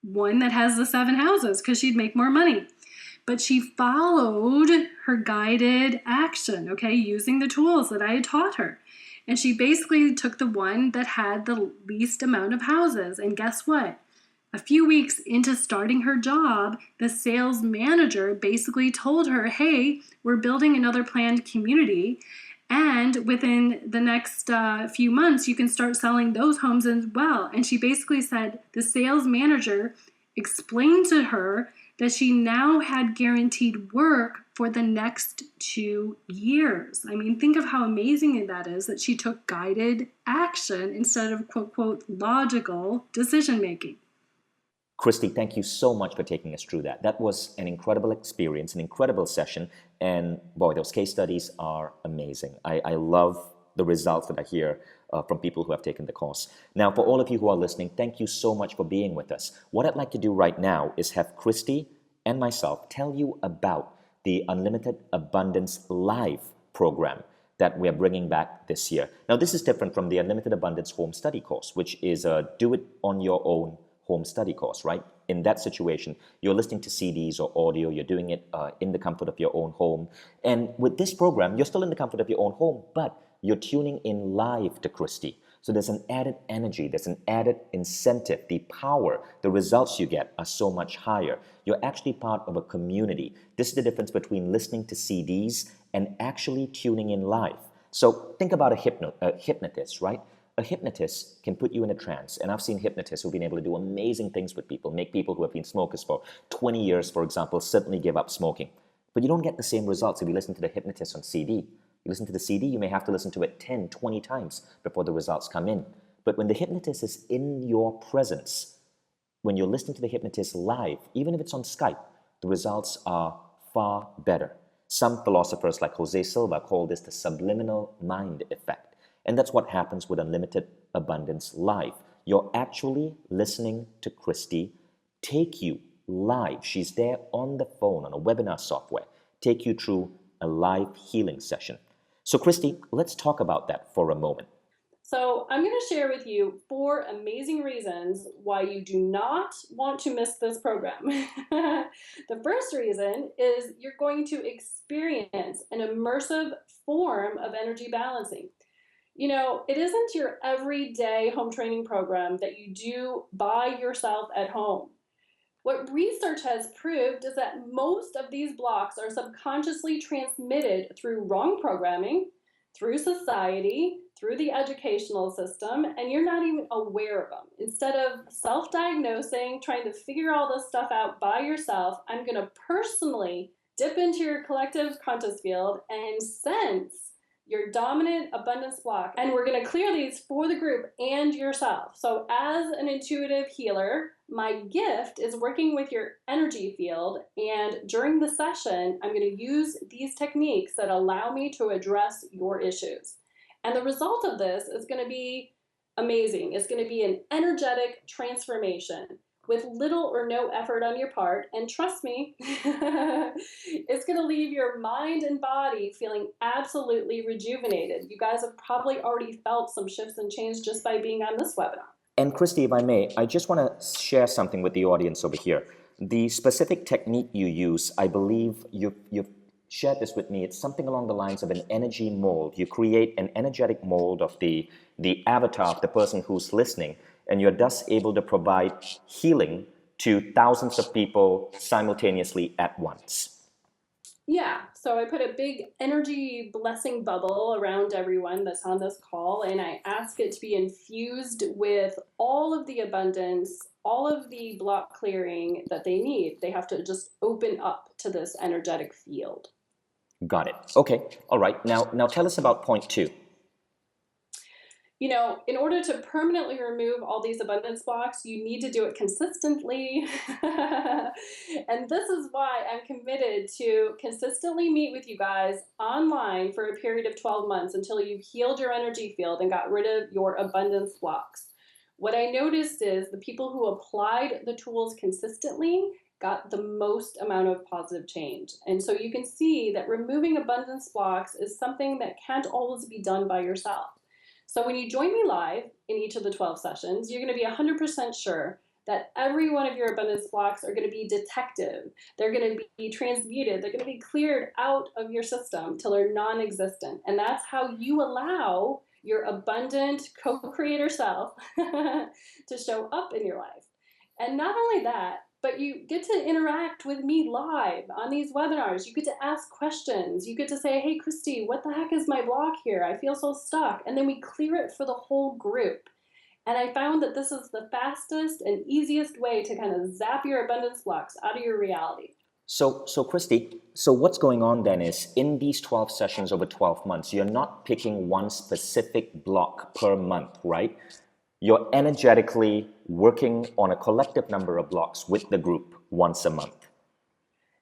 one that has the 7 houses because she'd make more money. But she followed her guided action, okay, using the tools that I had taught her. And she basically took the one that had the least amount of houses. And guess what? A few weeks into starting her job, the sales manager basically told her, hey, we're building another planned community, and within the next few months, you can start selling those homes as well. And she basically said the sales manager explained to her that she now had guaranteed work for the next 2 years. I mean, think of how amazing that is, that she took guided action instead of quote, quote, logical decision making.
Christie, thank you so much for taking us through that. That was an incredible experience, an incredible session. And boy, those case studies are amazing. I love the results that I hear from people who have taken the course. Now, for all of you who are listening, thank you so much for being with us. What I'd like to do right now is have Christie and myself tell you about the Unlimited Abundance Live program that we're bringing back this year. Now, this is different from the Unlimited Abundance Home Study course, which is a do-it-on-your-own home study course, right? In that situation, you're listening to CDs or audio, you're doing it in the comfort of your own home. And with this program, you're still in the comfort of your own home, but you're tuning in live to Christie. So there's an added energy, there's an added incentive, the power, the results you get are so much higher. You're actually part of a community. This is the difference between listening to CDs and actually tuning in live. So think about a hypnotist, right? A hypnotist can put you in a trance, and I've seen hypnotists who've been able to do amazing things with people, make people who have been smokers for 20 years, for example, suddenly give up smoking. But you don't get the same results if you listen to the hypnotist on CD. You listen to the CD, you may have to listen to it 10, 20 times before the results come in. But when the hypnotist is in your presence, when you're listening to the hypnotist live, even if it's on Skype, the results are far better. Some philosophers like Jose Silva call this the subliminal mind effect. And that's what happens with Unlimited Abundance Live. You're actually listening to Christie take you live. She's there on the phone, on a webinar software, take you through a live healing session. So Christie, let's talk about that for a moment.
So I'm going to share with you 4 amazing reasons why you do not want to miss this program. The first reason is you're going to experience an immersive form of energy balancing. You know, it isn't your everyday home training program that you do by yourself at home. What research has proved is that most of these blocks are subconsciously transmitted through wrong programming, through society, through the educational system, and you're not even aware of them. Instead of self-diagnosing, trying to figure all this stuff out by yourself, I'm going to personally dip into your collective conscious field and sense your dominant abundance block. And we're going to clear these for the group and yourself. So as an intuitive healer, my gift is working with your energy field. And during the session, I'm going to use these techniques that allow me to address your issues. And the result of this is going to be amazing. It's going to be an energetic transformation with little or no effort on your part. And trust me, it's going to leave your mind and body feeling absolutely rejuvenated. You guys have probably already felt some shifts and change just by being on this webinar.
And Christie, if I may, I just want to share something with the audience over here. The specific technique you use, I believe you've shared this with me. It's something along the lines of an energy mold. You create an energetic mold of the avatar of the person who's listening, and you're thus able to provide healing to thousands of people simultaneously at once.
Yeah, so I put a big energy blessing bubble around everyone that's on this call, and I ask it to be infused with all of the abundance, all of the block clearing that they need. They have to just open up to this energetic field.
Got it. Okay. All right. Now tell us about point 2.
You know, in order to permanently remove all these abundance blocks, you need to do it consistently. And this is why I'm committed to consistently meet with you guys online for a period of 12 months until you've healed your energy field and got rid of your abundance blocks. What I noticed is the people who applied the tools consistently got the most amount of positive change. And so you can see that removing abundance blocks is something that can't always be done by yourself. So when you join me live in each of the 12 sessions, you're going to be 100% sure that every one of your abundance blocks are going to be detected. They're going to be transmuted. They're going to be cleared out of your system till they're non-existent. And that's how you allow your abundant co-creator self to show up in your life. And not only that, but you get to interact with me live on these webinars. You get to ask questions. You get to say, hey, Christy, what the heck is my block here? I feel so stuck. And then we clear it for the whole group. And I found that this is the fastest and easiest way to kind of zap your abundance blocks out of your reality.
So Christy, so what's going on then is in these 12 sessions over 12 months, you're not picking one specific block per month, right? You're energetically working on a collective number of blocks with the group once a month.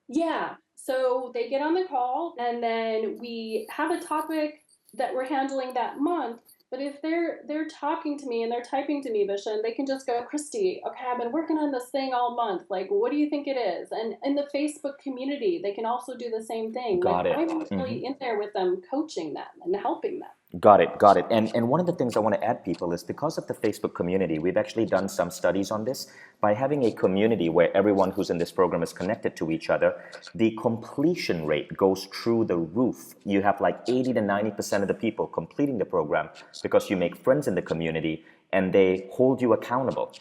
Yeah. So they get on the call and then we have a topic that we're handling that month. But if they're talking to me and they're typing to me, Vishen, they can just go, Christy, okay, I've been working on this thing all month. Like, what do you think it is? And in the Facebook community, they can also do the same thing.
Got it.
I'm really in there with them, coaching them and helping them.
Got it. And one of the things I want to add, people, is because of the Facebook community, we've actually done some studies on this. By having a community where everyone who's in this program is connected to each other, the completion rate goes through the roof. You have like 80 to 90% of the people completing the program because you make friends in the community and they hold you accountable.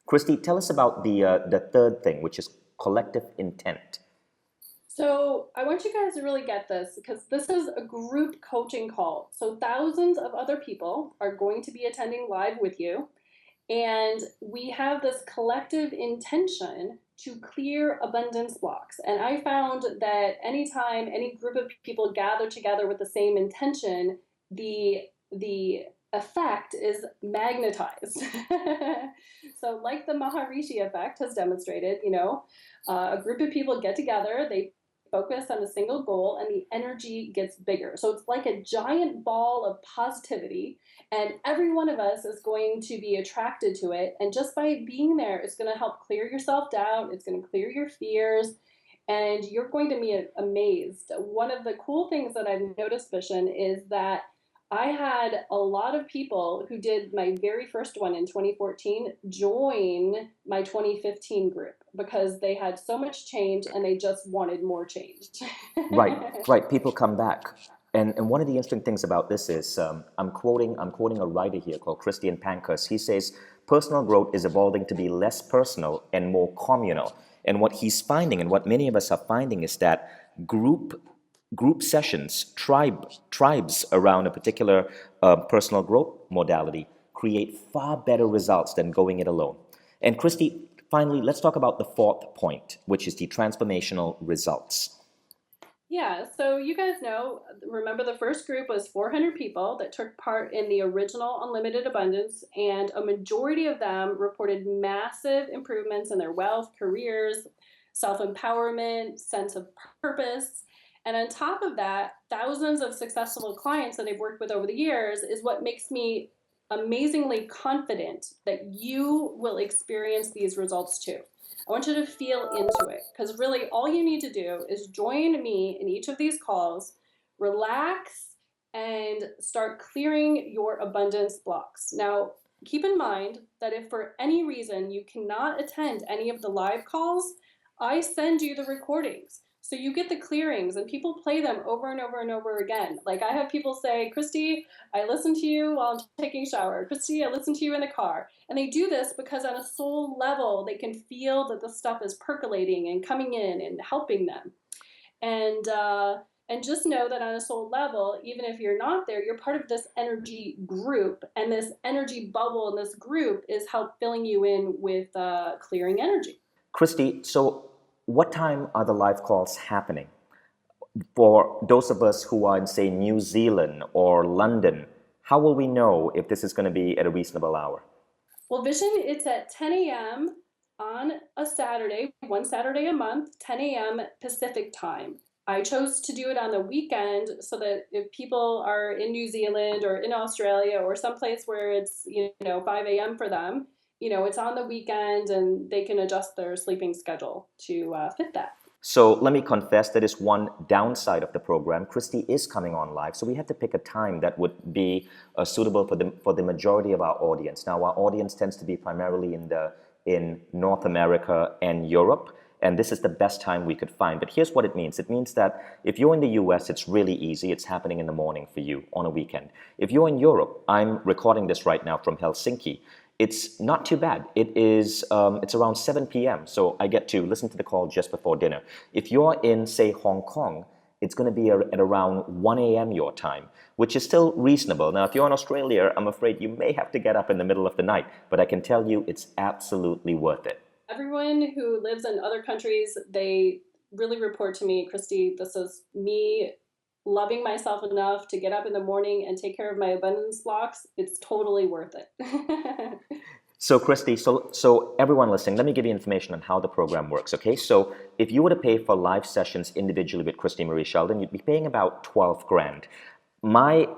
Christy, tell us about the third thing, which is collective intent.
So I want you guys to really get this because this is a group coaching call. So thousands of other people are going to be attending live with you. And we have this collective intention to clear abundance blocks. And I found that anytime any group of people gather together with the same intention, the effect is magnetized. So like the Maharishi effect has demonstrated, a group of people get together, they focus on a single goal, and the energy gets bigger. So it's like a giant ball of positivity, and every one of us is going to be attracted to it. And just by being there, it's going to help clear your self-doubt. It's going to clear your fears, and you're going to be amazed. One of the cool things that I've noticed, Vishen, is that I had a lot of people who did my very first one in 2014 join my 2015 group because they had so much change and they just wanted more change.
Right. People come back. And one of the interesting things about this is I'm quoting a writer here called Christie Pankhurst. He says, personal growth is evolving to be less personal and more communal. And what he's finding, and what many of us are finding, is that group sessions, tribes around a particular personal growth modality create far better results than going it alone. And Christy, finally, let's talk about the fourth point, which is the transformational results.
Yeah, so you guys remember the first group was 400 people that took part in the original Unlimited Abundance, and a majority of them reported massive improvements in their wealth, careers, self-empowerment, sense of purpose. And on top of that, thousands of successful clients that they've worked with over the years is what makes me amazingly confident that you will experience these results too. I want you to feel into it because really all you need to do is join me in each of these calls, relax, and start clearing your abundance blocks. Now, keep in mind that if for any reason you cannot attend any of the live calls, I send you the recordings. So you get the clearings and people play them over and over and over again. Like I have people say, Christy, I listen to you while I'm taking a shower. Christy, I listen to you in the car. And they do this because on a soul level, they can feel that the stuff is percolating and coming in and helping them. And just know that on a soul level, even if you're not there, you're part of this energy group. And this energy bubble in this group is filling you in with clearing energy.
Christy, so what time are the live calls happening? For those of us who are in, say, New Zealand or London, how will we know if this is going to be at a reasonable hour?
Well, Vishen, it's at 10 a.m. on a Saturday, one Saturday a month, 10 a.m. Pacific time. I chose to do it on the weekend so that if people are in New Zealand or in Australia or someplace where it's 5 a.m. for them, it's on the weekend and they can adjust their sleeping schedule to fit that.
So let me confess that is one downside of the program. Christy is coming on live, so we had to pick a time that would be suitable for the majority of our audience. Now, our audience tends to be primarily in North America and Europe, and this is the best time we could find. But here's what it means. It means that if you're in the US, it's really easy. It's happening in the morning for you on a weekend. If you're in Europe, I'm recording this right now from Helsinki. It's not too bad. It's around 7 p.m. So I get to listen to the call just before dinner. If you're in, say, Hong Kong, it's going to be at around 1 a.m. your time, which is still reasonable. Now, if you're in Australia, I'm afraid you may have to get up in the middle of the night, but I can tell you it's absolutely worth it.
Everyone who lives in other countries, they really report to me, Christy, this is me loving myself enough to get up in the morning and take care of my abundance blocks. It's totally worth it.
So, Christy, so everyone listening, let me give you information on how the program works, okay? So, if you were to pay for live sessions individually with Christy Marie Sheldon, you'd be paying about 12 grand. My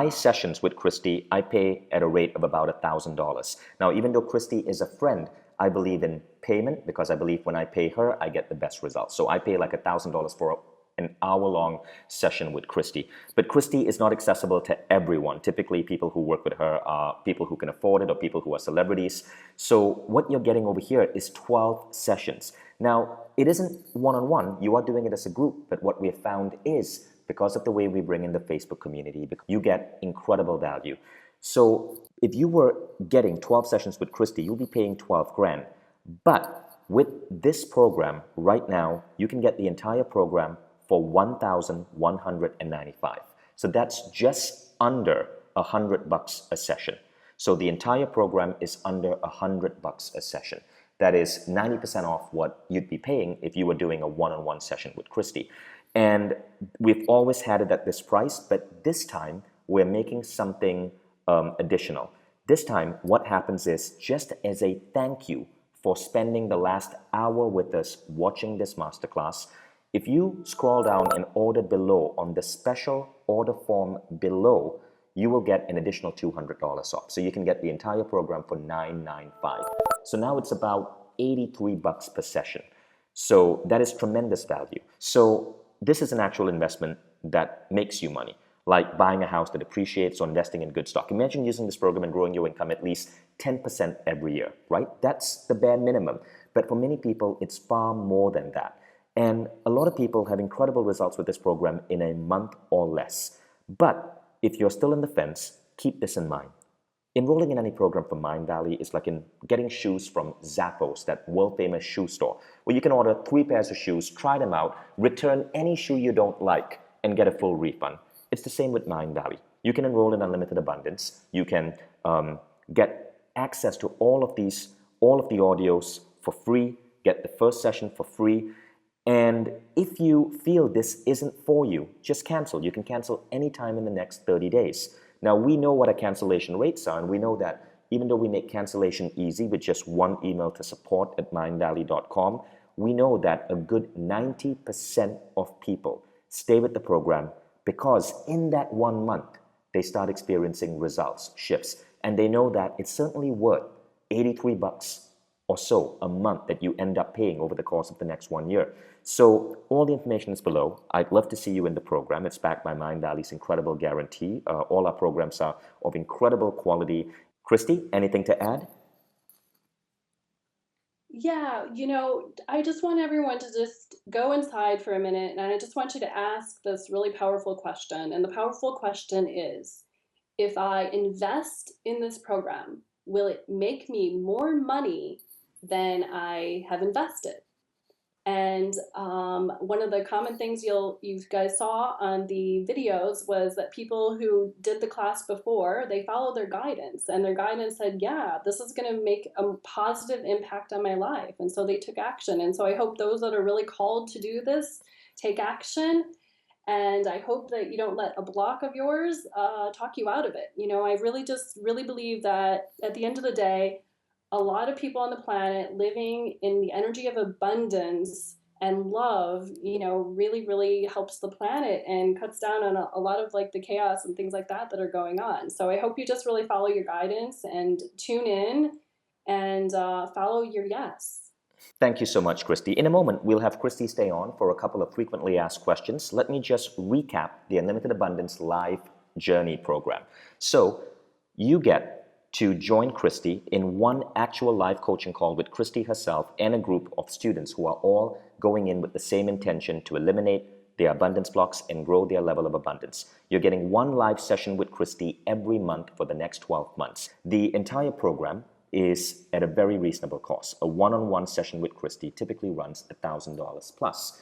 sessions with Christy, I pay at a rate of about $1,000. Now, even though Christy is a friend, I believe in payment because I believe when I pay her, I get the best results. So I pay like $1,000 for an hour-long session with Christy. But Christy is not accessible to everyone. Typically, people who work with her are people who can afford it or people who are celebrities. So what you're getting over here is 12 sessions. Now, it isn't one-on-one. You are doing it as a group. But what we have found is, because of the way we bring in the Facebook community, you get incredible value. So if you were getting 12 sessions with Christy, you'll be paying 12 grand. But with this program right now, you can get the entire program for $1,195. So that's just under $100 a session. So the entire program is under $100 a session. That is 90% off what you'd be paying if you were doing a one-on-one session with Christy. And we've always had it at this price, but this time we're making something additional. This time, what happens is, just as a thank you for spending the last hour with us watching this masterclass, if you scroll down and order below on the special order form below, you will get an additional $200 off. So you can get the entire program for $995. So now it's about $83 per session. So that is tremendous value. So this is an actual investment that makes you money, like buying a house that appreciates or investing in good stock. Imagine using this program and growing your income at least 10% every year, right? That's the bare minimum. But for many people, it's far more than that. And a lot of people have incredible results with this program in a month or less. But if you're still on the fence, keep this in mind. Enrolling in any program from Mindvalley is like in getting shoes from Zappos, that world-famous shoe store, where you can order 3 pairs of shoes, try them out, return any shoe you don't like, and get a full refund. It's the same with Mindvalley. You can enroll in Unlimited Abundance. You can get access to all of the audios for free, get the first session for free. And if you feel this isn't for you, just cancel. You can cancel anytime in the next 30 days. Now, we know what our cancellation rates are, and we know that even though we make cancellation easy with just one email to support@mindvalley.com, we know that a good 90% of people stay with the program because in that 1 month, they start experiencing results, shifts, and they know that it's certainly worth $83 or so a month that you end up paying over the course of the next 1 year. So all the information is below. I'd love to see you in the program. It's backed by Mindvalley's incredible guarantee. All our programs are of incredible quality. Christy, anything to add?
Yeah, I just want everyone to just go inside for a minute, and I just want you to ask this really powerful question. And the powerful question is, if I invest in this program, will it make me more money than I have invested? And one of the common things you guys saw on the videos was that people who did the class before, they followed their guidance, and their guidance said, yeah, this is going to make a positive impact on my life. And so they took action. And so I hope those that are really called to do this take action. And I hope that you don't let a block of yours talk you out of it. I really believe that at the end of the day, a lot of people on the planet living in the energy of abundance and love, really, really helps the planet and cuts down on a lot of like the chaos and things like that are going on. So I hope you just really follow your guidance and tune in and follow your yes.
Thank you so much, Christy. In a moment, we'll have Christy stay on for a couple of frequently asked questions. Let me just recap the Unlimited Abundance Live Journey program. So you get to join Christy in one actual live coaching call with Christy herself and a group of students who are all going in with the same intention to eliminate their abundance blocks and grow their level of abundance. You're getting one live session with Christy every month for the next 12 months. The entire program is at a very reasonable cost. A one-on-one session with Christie typically runs $1,000 plus.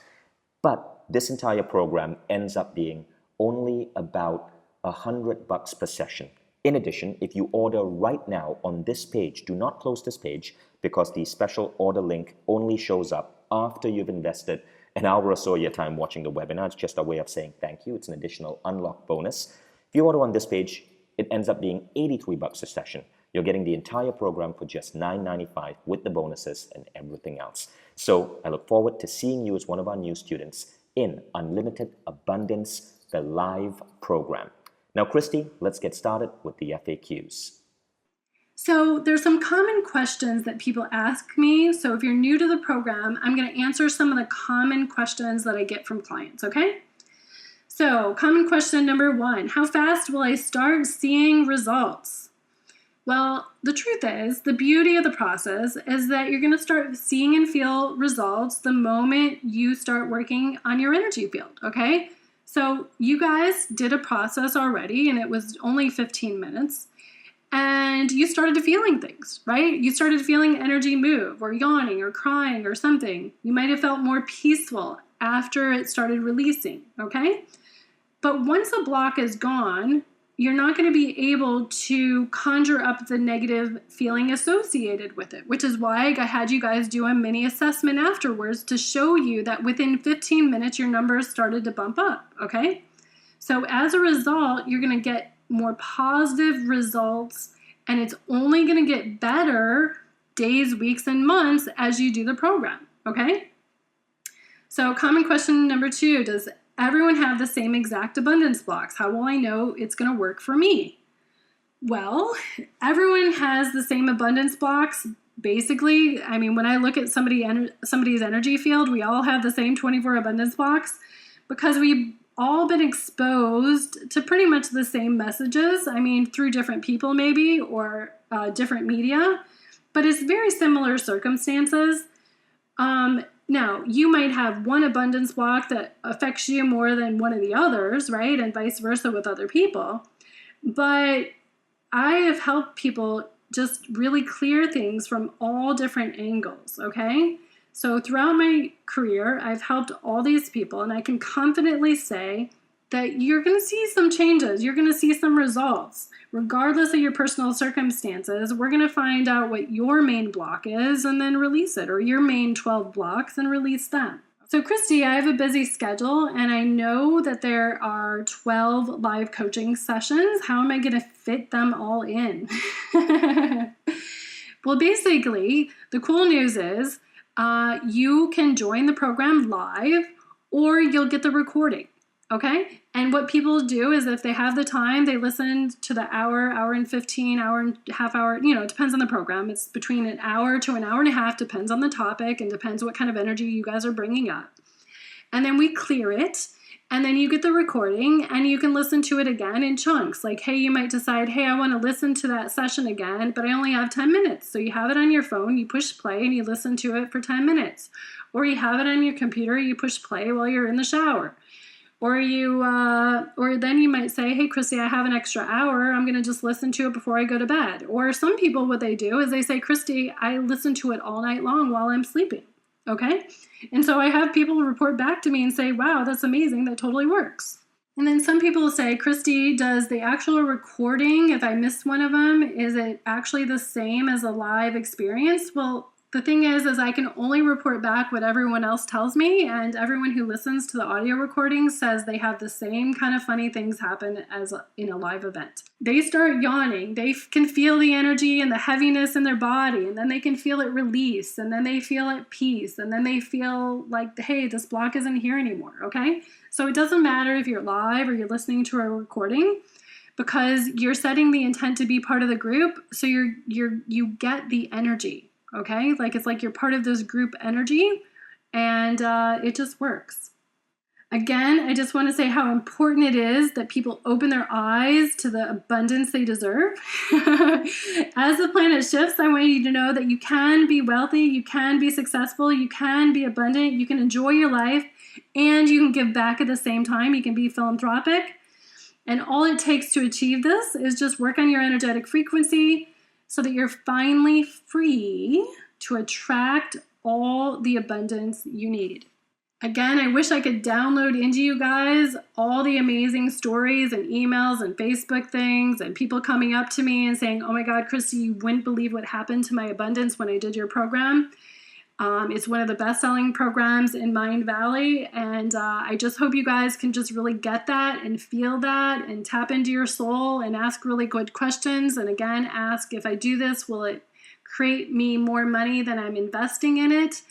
But this entire program ends up being only about $100 per session. In addition, if you order right now on this page, do not close this page because the special order link only shows up after you've invested an hour or so of your time watching the webinar. It's just a way of saying thank you. It's an additional unlock bonus. If you order on this page, it ends up being $83 a session. You're getting the entire program for just $9.95 with the bonuses and everything else. So I look forward to seeing you as one of our new students in Unlimited Abundance, the live program. Now, Christie, let's get started with the FAQs.
So there's some common questions that people ask me. So if you're new to the program, I'm going to answer some of the common questions that I get from clients, okay? So common question number 1, how fast will I start seeing results? Well, the truth is, the beauty of the process is that you're going to start seeing and feel results the moment you start working on your energy field, okay? So you guys did a process already, and it was only 15 minutes, and you started feeling things, right? You started feeling energy move, or yawning, or crying, or something. You might have felt more peaceful after it started releasing, okay? But once a block is gone, you're not going to be able to conjure up the negative feeling associated with it, which is why I had you guys do a mini assessment afterwards to show you that within 15 minutes, your numbers started to bump up, okay? So as a result, you're going to get more positive results, and it's only going to get better days, weeks, and months as you do the program, okay? So common question number 2, does everyone have the same exact abundance blocks? How will I know it's going to work for me? Well, everyone has the same abundance blocks. Basically, I mean, when I look at somebody's energy field, we all have the same 24 abundance blocks because we've all been exposed to pretty much the same messages. I mean, through different people maybe, or different media, but it's very similar circumstances. Now, you might have one abundance block that affects you more than one of the others, right? And vice versa with other people. But I have helped people just really clear things from all different angles, okay? So throughout my career, I've helped all these people, and I can confidently say that you're going to see some changes. You're going to see some results. Regardless of your personal circumstances, we're going to find out what your main block is and then release it, or your main 12 blocks and release them. So Christie, I have a busy schedule, and I know that there are 12 live coaching sessions. How am I going to fit them all in? Well, basically, the cool news is you can join the program live, or you'll get the recording. Okay? And what people do is if they have the time, they listen to the hour and 15, hour and half hour, it depends on the program. It's between an hour to an hour and a half, depends on the topic and depends what kind of energy you guys are bringing up. And then we clear it, and then you get the recording, and you can listen to it again in chunks. Like, hey, you might decide, hey, I want to listen to that session again, but I only have 10 minutes. So you have it on your phone, you push play, and you listen to it for 10 minutes. Or you have it on your computer, you push play while you're in the shower. Or then you might say, hey, Christie, I have an extra hour. I'm going to just listen to it before I go to bed. Or some people, what they do is they say, Christie, I listen to it all night long while I'm sleeping. Okay? And so I have people report back to me and say, wow, that's amazing. That totally works. And then some people say, Christie, does the actual recording, if I miss one of them, is it actually the same as a live experience? Well, the thing is I can only report back what everyone else tells me, and everyone who listens to the audio recording says they have the same kind of funny things happen as in a live event. They start yawning, they can feel the energy and the heaviness in their body, and then they can feel it release, and then they feel at peace, and then they feel like, hey, this block isn't here anymore, okay? So it doesn't matter if you're live or you're listening to a recording, because you're setting the intent to be part of the group, so you get the energy. Okay, like it's like you're part of this group energy, and it just works. Again, I just want to say how important it is that people open their eyes to the abundance they deserve. As the planet shifts, I want you to know that you can be wealthy, you can be successful, you can be abundant, you can enjoy your life, and you can give back at the same time. You can be philanthropic. And all it takes to achieve this is just work on your energetic frequency, so that you're finally free to attract all the abundance you need. Again, I wish I could download into you guys all the amazing stories and emails and Facebook things and people coming up to me and saying, oh my God, Christie, you wouldn't believe what happened to my abundance when I did your program. It's one of the best-selling programs in Mindvalley, and I just hope you guys can just really get that and feel that and tap into your soul and ask really good questions. And again, ask, if I do this, will it create me more money than I'm investing in it?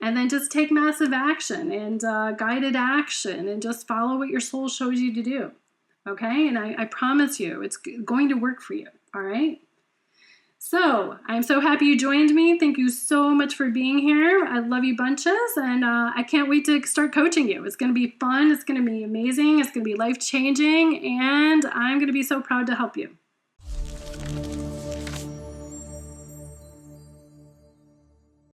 And then just take massive action and guided action and just follow what your soul shows you to do. Okay? And I promise you, it's going to work for you. All right? So I'm so happy you joined me. Thank you so much for being here. I love you bunches. And I can't wait to start coaching you. It's going to be fun. It's going to be amazing. It's going to be life-changing. And I'm going to be so proud to help you.